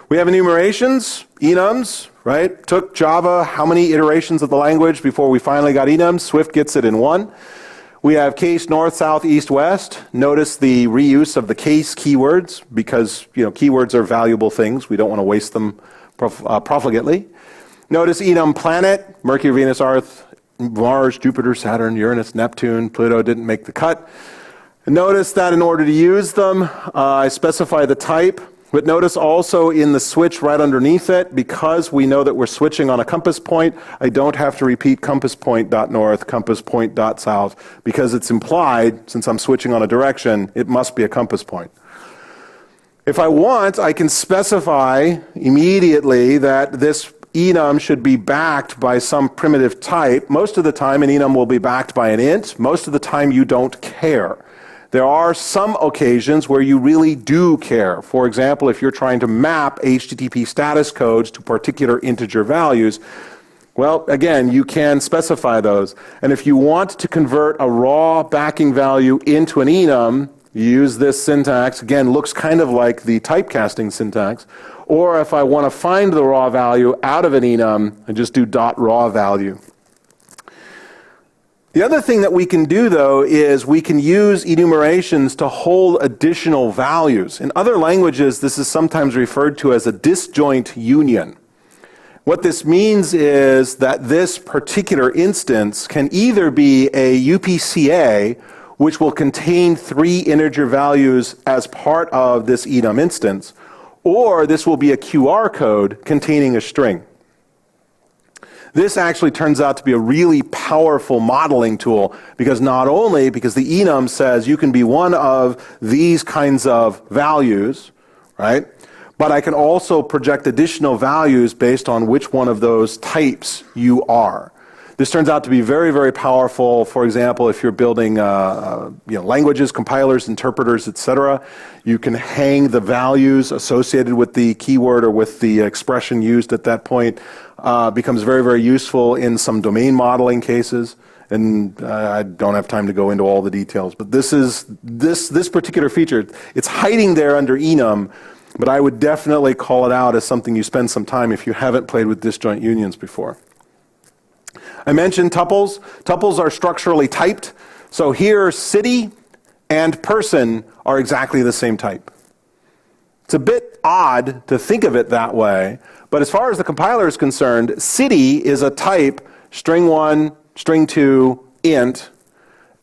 We have enumerations, enums, right? Took Java how many iterations of the language before we finally got enums? Swift gets it in one. We have case north, south, east, west. Notice the reuse of the case keywords because keywords are valuable things. We don't want to waste them profligately. Notice enum planet, Mercury, Venus, Earth, Mars, Jupiter, Saturn, Uranus, Neptune, Pluto didn't make the cut. And notice that in order to use them, I specify the type. But notice also in the switch right underneath it, because we know that we're switching on a compass point, I don't have to repeat compass point dot north, compass point dot south, because it's implied, since I'm switching on a direction, it must be a compass point. If I want, I can specify immediately that this enum should be backed by some primitive type. Most of the time, an enum will be backed by an int. Most of the time, you don't care. There are some occasions where you really do care. For example, if you're trying to map HTTP status codes to particular integer values, well, again, you can specify those. And if you want to convert a raw backing value into an enum, you use this syntax. Again, looks kind of like the typecasting syntax. Or if I want to find the raw value out of an enum, I just do .raw value. The other thing that we can do, though, is we can use enumerations to hold additional values. In other languages, this is sometimes referred to as a disjoint union. What this means is that this particular instance can either be a UPCA, which will contain 3 integer values as part of this enum instance, or this will be a QR code containing a string. This actually turns out to be a really powerful modeling tool because not only because the enum says you can be one of these kinds of values, right? But I can also project additional values based on which one of those types you are. This turns out to be very, very powerful. For example, if you're building languages, compilers, interpreters, etc., you can hang the values associated with the keyword or with the expression used at that point. Becomes very, very useful in some domain modeling cases. And I don't have time to go into all the details. But this particular feature, it's hiding there under enum, but I would definitely call it out as something you spend some time if you haven't played with disjoint unions before. I mentioned tuples. Tuples are structurally typed. So here, city and person are exactly the same type. It's a bit odd to think of it that way, but as far as the compiler is concerned, city is a type, string 1, string 2, int,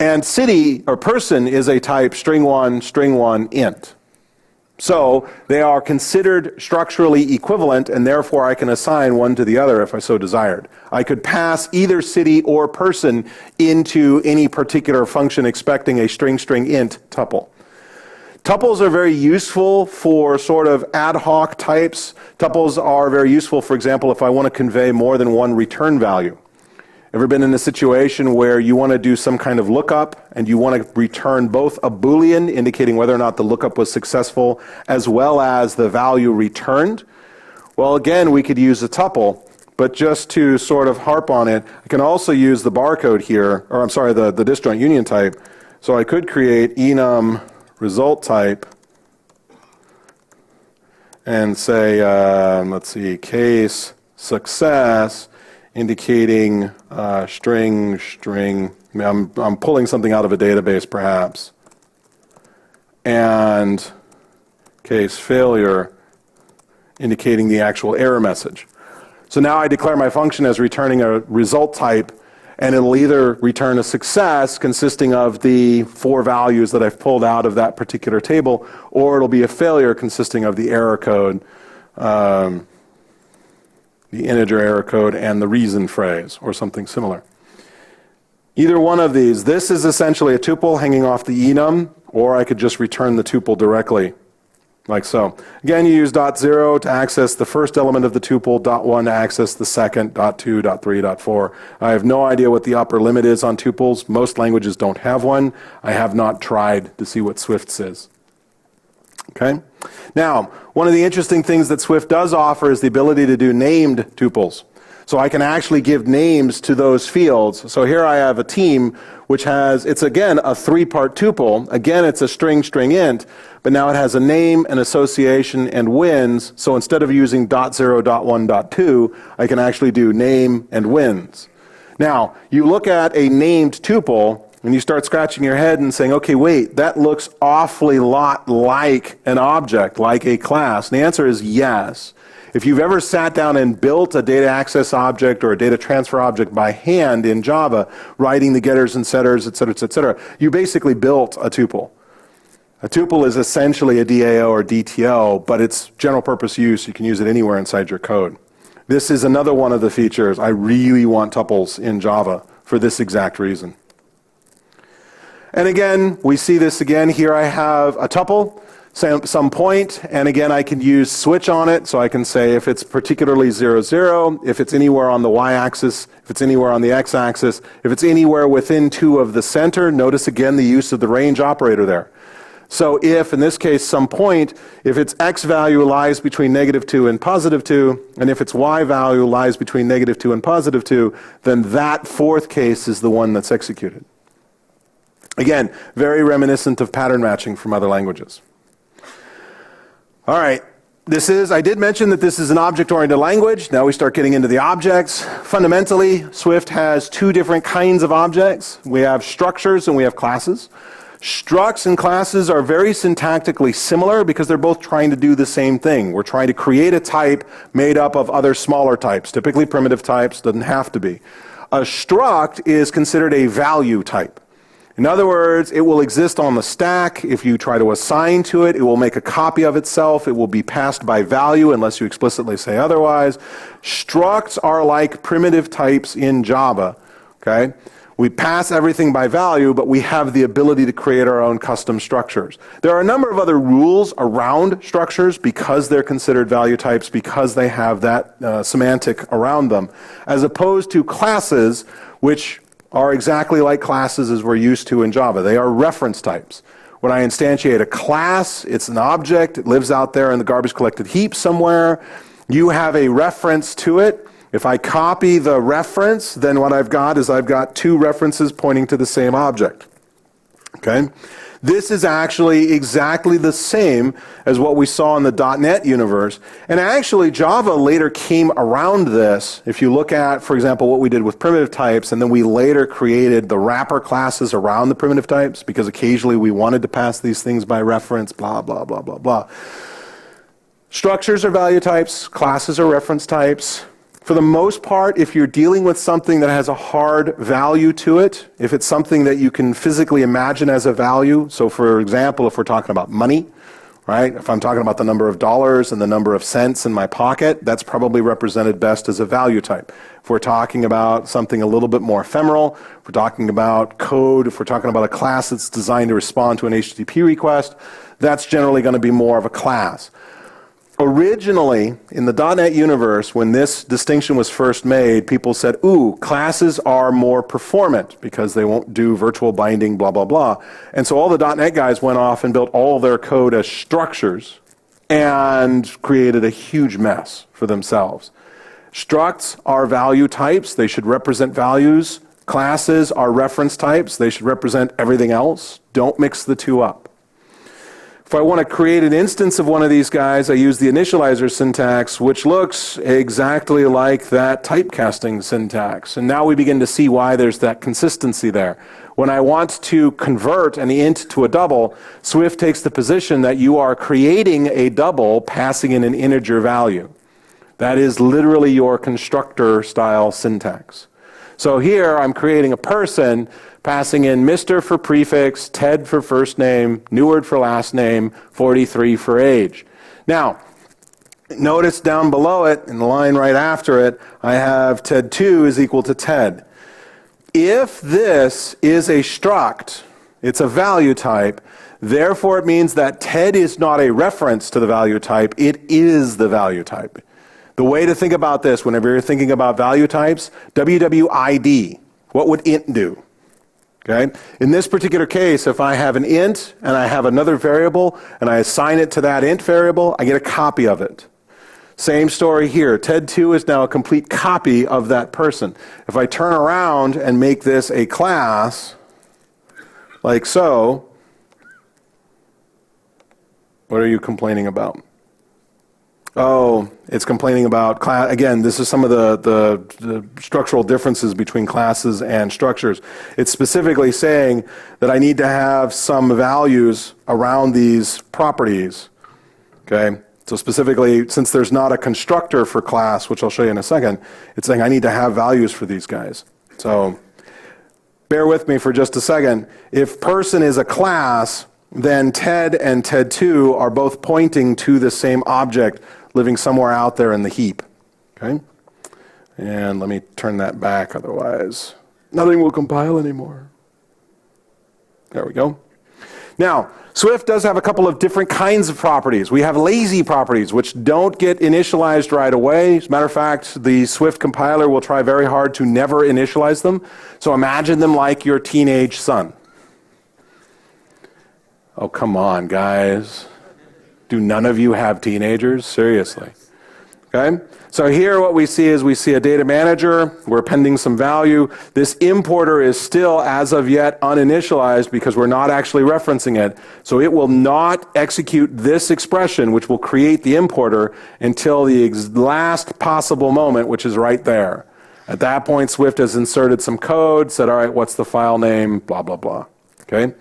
and city or person is a type, string 1, int. So they are considered structurally equivalent, and therefore I can assign one to the other if I so desired. I could pass either city or person into any particular function expecting a string int tuple. Tuples are very useful for sort of ad hoc types. Tuples are very useful, for example, if I want to convey more than one return value. Ever been in a situation where you want to do some kind of lookup and you want to return both a Boolean indicating whether or not the lookup was successful as well as the value returned? Well, again, we could use a tuple, but just to sort of harp on it, I can also use the barcode here, or I'm sorry, the disjoint union type. So I could create enum result type and say, let's see, case success indicating string. I'm pulling something out of a database perhaps. And case failure indicating the actual error message. So now I declare my function as returning a result type, and it'll either return a success consisting of the 4 values that I've pulled out of that particular table, or it'll be a failure consisting of the error code, the integer error code, and the reason phrase, or something similar. Either one of these, this is essentially a tuple hanging off the enum, or I could just return the tuple directly, like so. Again, you use .0 to access the first element of the tuple, .1 to access the second, .2, .3, .4. I have no idea what the upper limit is on tuples. Most languages don't have one. I have not tried to see what Swift's is. Okay? Now, one of the interesting things that Swift does offer is the ability to do named tuples. So I can actually give names to those fields. So here I have a team which has, it's again a 3-part tuple. Again, it's a string int, but now it has a name, an association, and wins. So instead of using .0, .1, .2, I can actually do name and wins. Now, you look at a named tuple, and you start scratching your head and saying, okay, wait, that looks awfully lot like an object, like a class. And the answer is yes. If you've ever sat down and built a data access object or a data transfer object by hand in Java, writing the getters and setters, et cetera, you basically built a tuple. A tuple is essentially a DAO or DTL, but it's general purpose use. You can use it anywhere inside your code. This is another one of the features. I really want tuples in Java for this exact reason. And again, we see this again. Here I have a tuple, some point, and again I can use switch on it, so I can say if it's particularly 0, 0, if it's anywhere on the y-axis, if it's anywhere on the x-axis, if it's anywhere within 2 of the center. Notice again the use of the range operator there. So if, in this case, some point, if its x value lies between -2 and +2, and if its y value lies between -2 and +2, then that 4th case is the one that's executed. Again, very reminiscent of pattern matching from other languages. All right, I did mention that this is an object-oriented language. Now we start getting into the objects. Fundamentally, Swift has 2 different kinds of objects. We have structures and we have classes. Structs and classes are very syntactically similar because they're both trying to do the same thing. We're trying to create a type made up of other smaller types, typically primitive types, doesn't have to be. A struct is considered a value type. In other words, it will exist on the stack. If you try to assign to it, it will make a copy of itself. It will be passed by value unless you explicitly say otherwise. Structs are like primitive types in Java. Okay? We pass everything by value, but we have the ability to create our own custom structures. There are a number of other rules around structures because they're considered value types, because they have that semantic around them, as opposed to classes, which are exactly like classes as we're used to in Java. They are reference types. When I instantiate a class, it's an object, it lives out there in the garbage collected heap somewhere. You have a reference to it. If I copy the reference, then what I've got is I've got 2 references pointing to the same object. Okay? This is actually exactly the same as what we saw in the .NET universe. And actually, Java later came around this. If you look at, for example, what we did with primitive types, and then we later created the wrapper classes around the primitive types, because occasionally we wanted to pass these things by reference, blah, blah, blah, blah, blah. Structures are value types. Classes are reference types. For the most part, if you're dealing with something that has a hard value to it, if it's something that you can physically imagine as a value, so for example, if we're talking about money, right? If I'm talking about the number of dollars and the number of cents in my pocket, that's probably represented best as a value type. If we're talking about something a little bit more ephemeral, if we're talking about code, if we're talking about a class that's designed to respond to an HTTP request, that's generally going to be more of a class. Originally, in the .NET universe, when this distinction was first made, people said, ooh, classes are more performant because they won't do virtual binding, blah, blah, blah. And so all the .NET guys went off and built all their code as structures and created a huge mess for themselves. Structs are value types. They should represent values. Classes are reference types. They should represent everything else. Don't mix the 2 up. If I want to create an instance of one of these guys, I use the initializer syntax, which looks exactly like that typecasting syntax. And now we begin to see why there's that consistency there. When I want to convert an int to a double, Swift takes the position that you are creating a double passing in an integer value. That is literally your constructor style syntax. So here I'm creating a person, passing in Mr. for prefix, Ted for first name, Neward for last name, 43 for age. Now, notice down below it, in the line right after it, I have Ted2 is equal to Ted. If this is a struct, it's a value type, therefore it means that Ted is not a reference to the value type, it is the value type. The way to think about this, whenever you're thinking about value types, WWID, what would int do? Okay? In this particular case, if I have an int and I have another variable and I assign it to that int variable, I get a copy of it. Same story here. Ted2 is now a complete copy of that person. If I turn around and make this a class, like so, what are you complaining about? Oh, it's complaining about class. Again, this is some of the structural differences between classes and structures. It's specifically saying that I need to have some values around these properties. Okay? So specifically, since there's not a constructor for class, which I'll show you in a second, it's saying I need to have values for these guys. So bear with me for just a second. If person is a class, then Ted and Ted2 are both pointing to the same object living somewhere out there in the heap. Okay? And let me turn that back, otherwise nothing will compile anymore. There we go. Now, Swift does have a couple of different kinds of properties. We have lazy properties, which don't get initialized right away. As a matter of fact, the Swift compiler will try very hard to never initialize them. So imagine them like your teenage son. Oh, come on, guys. Do none of you have teenagers? Seriously. Okay? So here what we see is we see a data manager. We're appending some value. This importer is still, as of yet, uninitialized because we're not actually referencing it. So it will not execute this expression, which will create the importer, until the last possible moment, which is right there. At that point, Swift has inserted some code, said, all right, what's the file name, blah, blah, blah. Okay?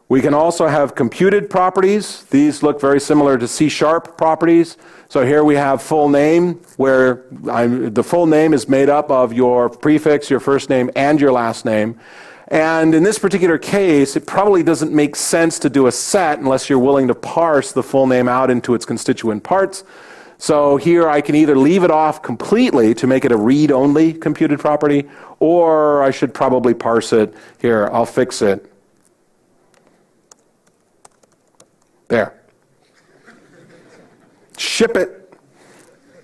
We can also have computed properties. These look very similar to C# properties. So here we have full name, where the full name is made up of your prefix, your first name, and your last name. And in this particular case, it probably doesn't make sense to do a set unless you're willing to parse the full name out into its constituent parts. So here I can either leave it off completely to make it a read-only computed property, or I should probably parse it. Here, I'll fix it. There. Ship it.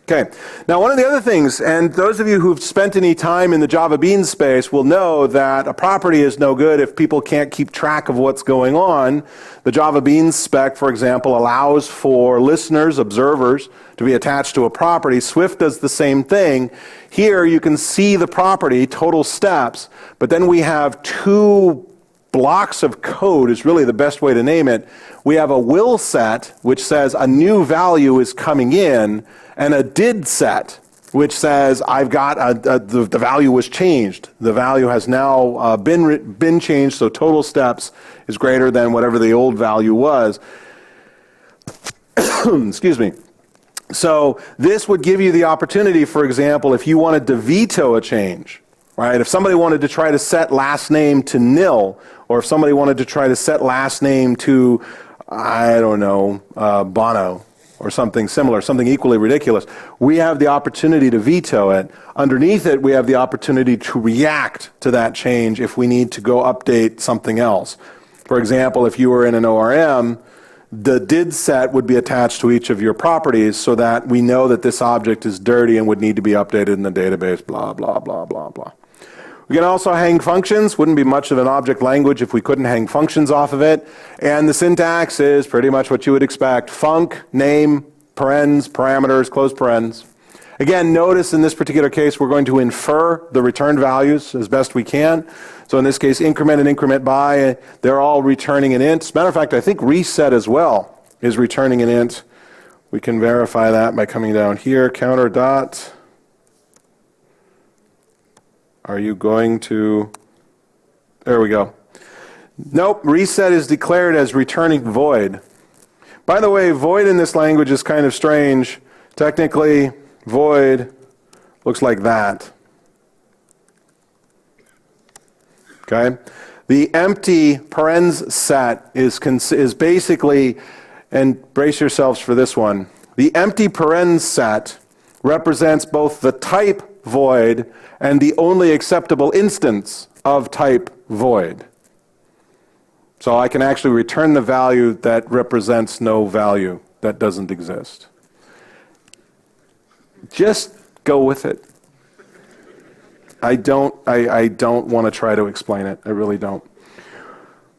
Okay. Now, one of the other things, and those of you who've spent any time in the Java Beans space will know that a property is no good if people can't keep track of what's going on. The Java Beans spec, for example, allows for listeners, observers, to be attached to a property. Swift does the same thing. Here, you can see the property, total steps, but then we have two blocks of code is really the best way to name it. We have a will set, which says a new value is coming in, and a did set, which says I've got the value was changed. The value has now been changed, so total steps is greater than whatever the old value was. Excuse me. So this would give you the opportunity, for example, if you wanted to veto a change. Right? If somebody wanted to try to set last name to nil, or if somebody wanted to try to set last name to, I don't know, Bono, or something similar, something equally ridiculous, we have the opportunity to veto it. Underneath it, we have the opportunity to react to that change if we need to go update something else. For example, if you were in an ORM, the did set would be attached to each of your properties so that we know that this object is dirty and would need to be updated in the database, blah, blah, blah, blah, blah. We can also hang functions. Wouldn't be much of an object language if we couldn't hang functions off of it. And the syntax is pretty much what you would expect. Func, name, parens, parameters, close parens. Again, notice in this particular case, we're going to infer the return values as best we can. So in this case, increment and increment by, they're all returning an int. As a matter of fact, I think reset as well is returning an int. We can verify that by coming down here, counter dot. Are you going to, there we go. Nope, reset is declared as returning void. By the way, void in this language is kind of strange. Technically, void looks like that. Okay? The empty parens set is basically, and brace yourselves for this one, the empty parens set represents both the type void and the only acceptable instance of type void. So I can actually return the value that represents no value that doesn't exist. Just go with it. I don't want to try to explain it. I really don't.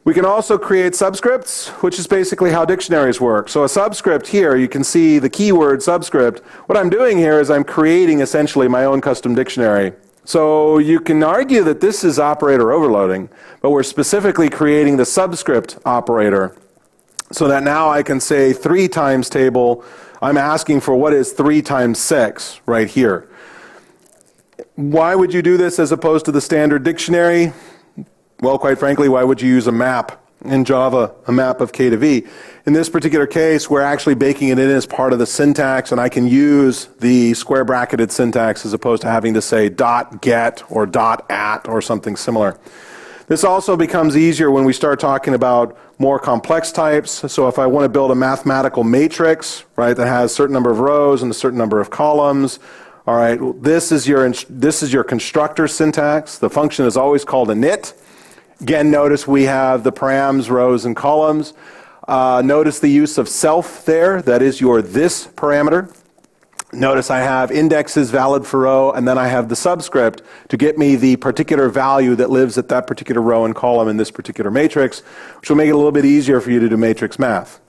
We can also create subscripts, which is basically how dictionaries work. So a subscript here, you can see the keyword subscript. What I'm doing here is I'm creating essentially my own custom dictionary. So you can argue that this is operator overloading, but we're specifically creating the subscript operator so that now I can say 3 times table. I'm asking for what is 3 times 6 right here. Why would you do this as opposed to the standard dictionary? Well, quite frankly, why would you use a map in Java, a map of K to V? In this particular case, we're actually baking it in as part of the syntax, and I can use the square bracketed syntax as opposed to having to say dot get or dot at or something similar. This also becomes easier when we start talking about more complex types. So if I want to build a mathematical matrix, right, that has a certain number of rows and a certain number of columns, all right, this is your constructor syntax. The function is always called init. Again, notice we have the params, rows, and columns. Notice the use of self there. That is your this parameter. Notice I have indexes valid for row, and then I have the subscript to get me the particular value that lives at that particular row and column in this particular matrix, which will make it a little bit easier for you to do matrix math.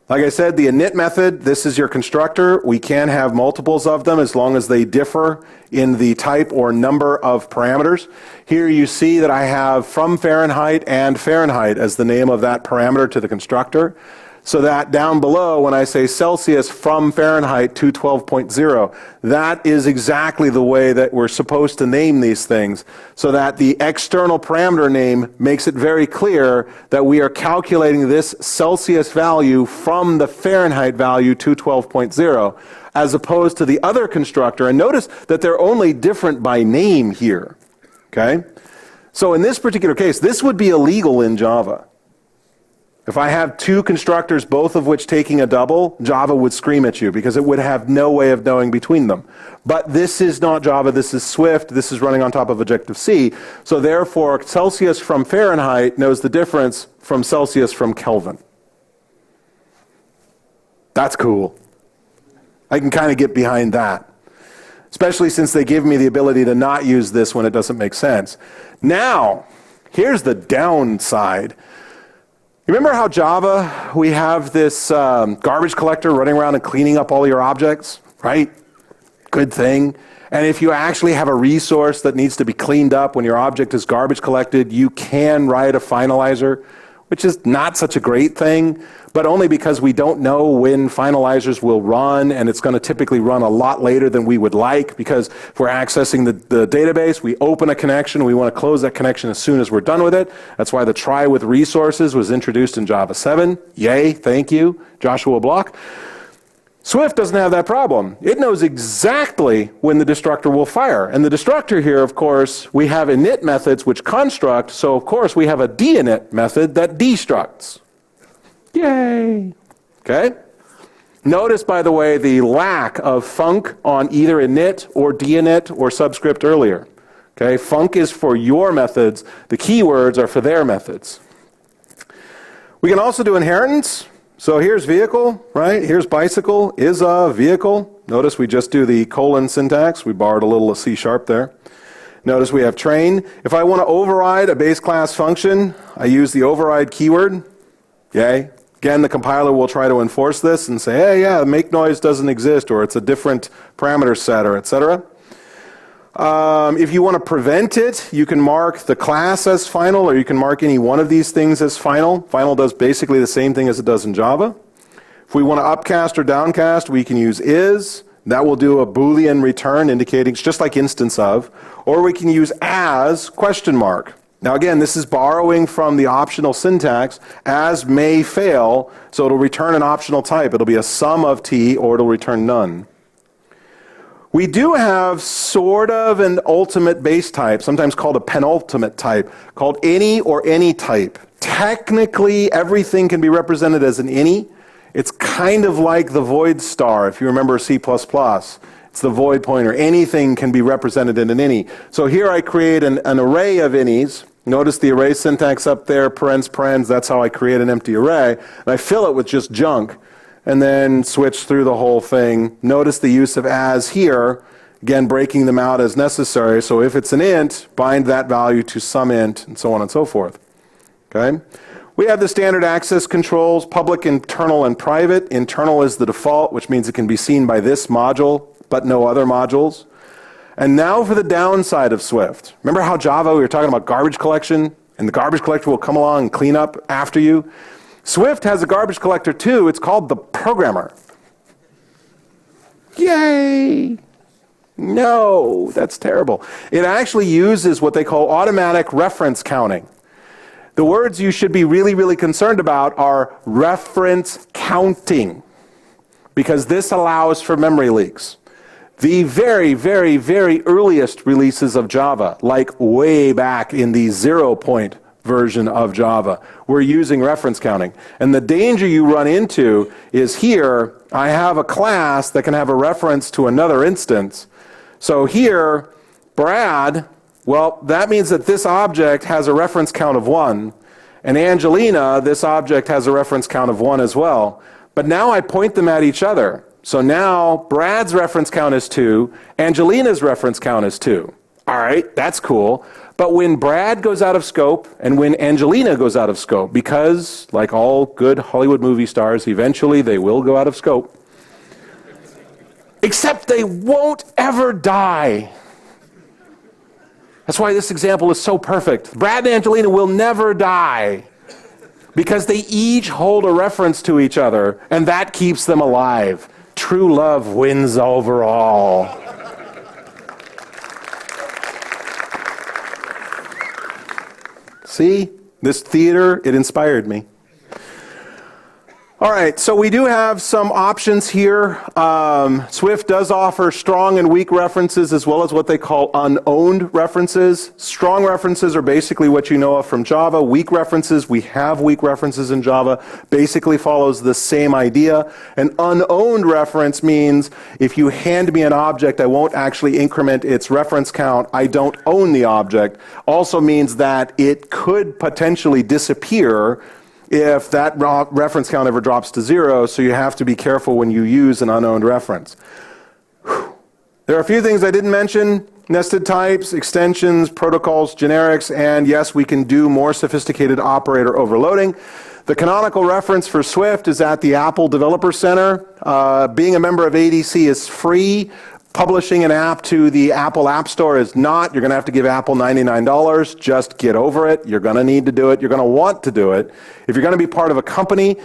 Like I said, the init method, this is your constructor. We can have multiples of them as long as they differ in the type or number of parameters. Here you see that I have from Fahrenheit and Fahrenheit as the name of that parameter to the constructor. So that down below, when I say Celsius from Fahrenheit to 12.0, that is exactly the way that we're supposed to name these things, so that the external parameter name makes it very clear that we are calculating this Celsius value from the Fahrenheit value to 12.0, as opposed to the other constructor. And notice that they're only different by name here. Okay? So in this particular case, this would be illegal in Java. If I have 2 constructors, both of which taking a double, Java would scream at you because it would have no way of knowing between them. But this is not Java, this is Swift, this is running on top of Objective-C. So therefore, Celsius from Fahrenheit knows the difference from Celsius from Kelvin. That's cool. I can kind of get behind that. Especially since they give me the ability to not use this when it doesn't make sense. Now, here's the downside. Remember how Java, we have this garbage collector running around and cleaning up all your objects, right? Good thing. And if you actually have a resource that needs to be cleaned up when your object is garbage collected, you can write a finalizer, which is not such a great thing, but only because we don't know when finalizers will run, and it's going to typically run a lot later than we would like, because if we're accessing the database, we open a connection, we want to close that connection as soon as we're done with it. That's why the try with resources was introduced in Java 7. Yay, thank you, Joshua Block. Swift doesn't have that problem. It knows exactly when the destructor will fire. And the destructor here, of course, we have init methods which construct, so of course we have a deinit method that destructs. Yay! Okay? Notice, by the way, the lack of func on either init or deinit or subscript earlier. Okay? Func is for your methods. The keywords are for their methods. We can also do inheritance. So here's vehicle, right? Here's bicycle, is a vehicle. Notice we just do the colon syntax. We borrowed a little of C# there. Notice we have train. If I want to override a base class function, I use the override keyword. Yay. Again, the compiler will try to enforce this and say, hey, yeah, make noise doesn't exist, or it's a different parameter set, or etc. If you want to prevent it, you can mark the class as final, or you can mark any one of these things as final. Final does basically the same thing as it does in Java. If we want to upcast or downcast, we can use is. That will do a Boolean return indicating, it's just like instance of. Or we can use as question mark. Now again, this is borrowing from the optional syntax, as may fail, so it'll return an optional type. It'll be a sum of t, or it'll return none. We do have sort of an ultimate base type, sometimes called a penultimate type, called any or any type. Technically, everything can be represented as an any. It's kind of like the void star, if you remember C++. It's the void pointer. Anything can be represented in an any. So here I create an array of any's. Notice the array syntax up there, parens, parens. That's how I create an empty array. And I fill it with just junk, and then switch through the whole thing. Notice the use of as here, again breaking them out as necessary. So if it's an int, bind that value to some int, and so on and so forth. Okay? We have the standard access controls, public, internal, and private. Internal is the default, which means it can be seen by this module, but no other modules. And now for the downside of Swift. Remember how Java, we were talking about garbage collection, and the garbage collector will come along and clean up after you? Swift has a garbage collector too. It's called the programmer. Yay! No, that's terrible. It actually uses what they call automatic reference counting. The words you should be really, really concerned about are reference counting, because this allows for memory leaks. The very, very, very earliest releases of Java, like way back in the 0-point version of Java, we're using reference counting. And the danger you run into is here, I have a class that can have a reference to another instance. So here, Brad, well, that means that this object has a reference count of 1. And Angelina, this object has a reference count of 1 as well. But now I point them at each other. So now Brad's reference count is 2, Angelina's reference count is 2. All right, that's cool. But when Brad goes out of scope and when Angelina goes out of scope, because like all good Hollywood movie stars, eventually they will go out of scope. Except they won't ever die. That's why this example is so perfect. Brad and Angelina will never die because they each hold a reference to each other, and that keeps them alive. True love wins over all. See? This theater, it inspired me. All right, so we do have some options here. Swift does offer strong and weak references as well as what they call unowned references. Strong references are basically what you know of from Java. Weak references, we have weak references in Java, basically follows the same idea. An unowned reference means if you hand me an object, I won't actually increment its reference count. I don't own the object. Also means that it could potentially disappear if that reference count ever drops to 0, so you have to be careful when you use an unowned reference. There are a few things I didn't mention: nested types, extensions, protocols, generics, and yes, we can do more sophisticated operator overloading. The canonical reference for Swift is at the Apple Developer Center. Being a member of ADC is free. Publishing an app to the Apple App Store is not. You're going to have to give Apple $99. Just get over it. You're going to need to do it. You're going to want to do it. If you're going to be part of a company,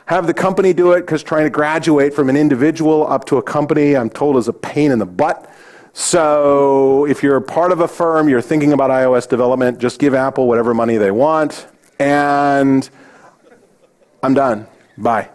have the company do it, because trying to graduate from an individual up to a company, I'm told, is a pain in the butt. So if you're part of a firm, you're thinking about iOS development, just give Apple whatever money they want. And I'm done. Bye.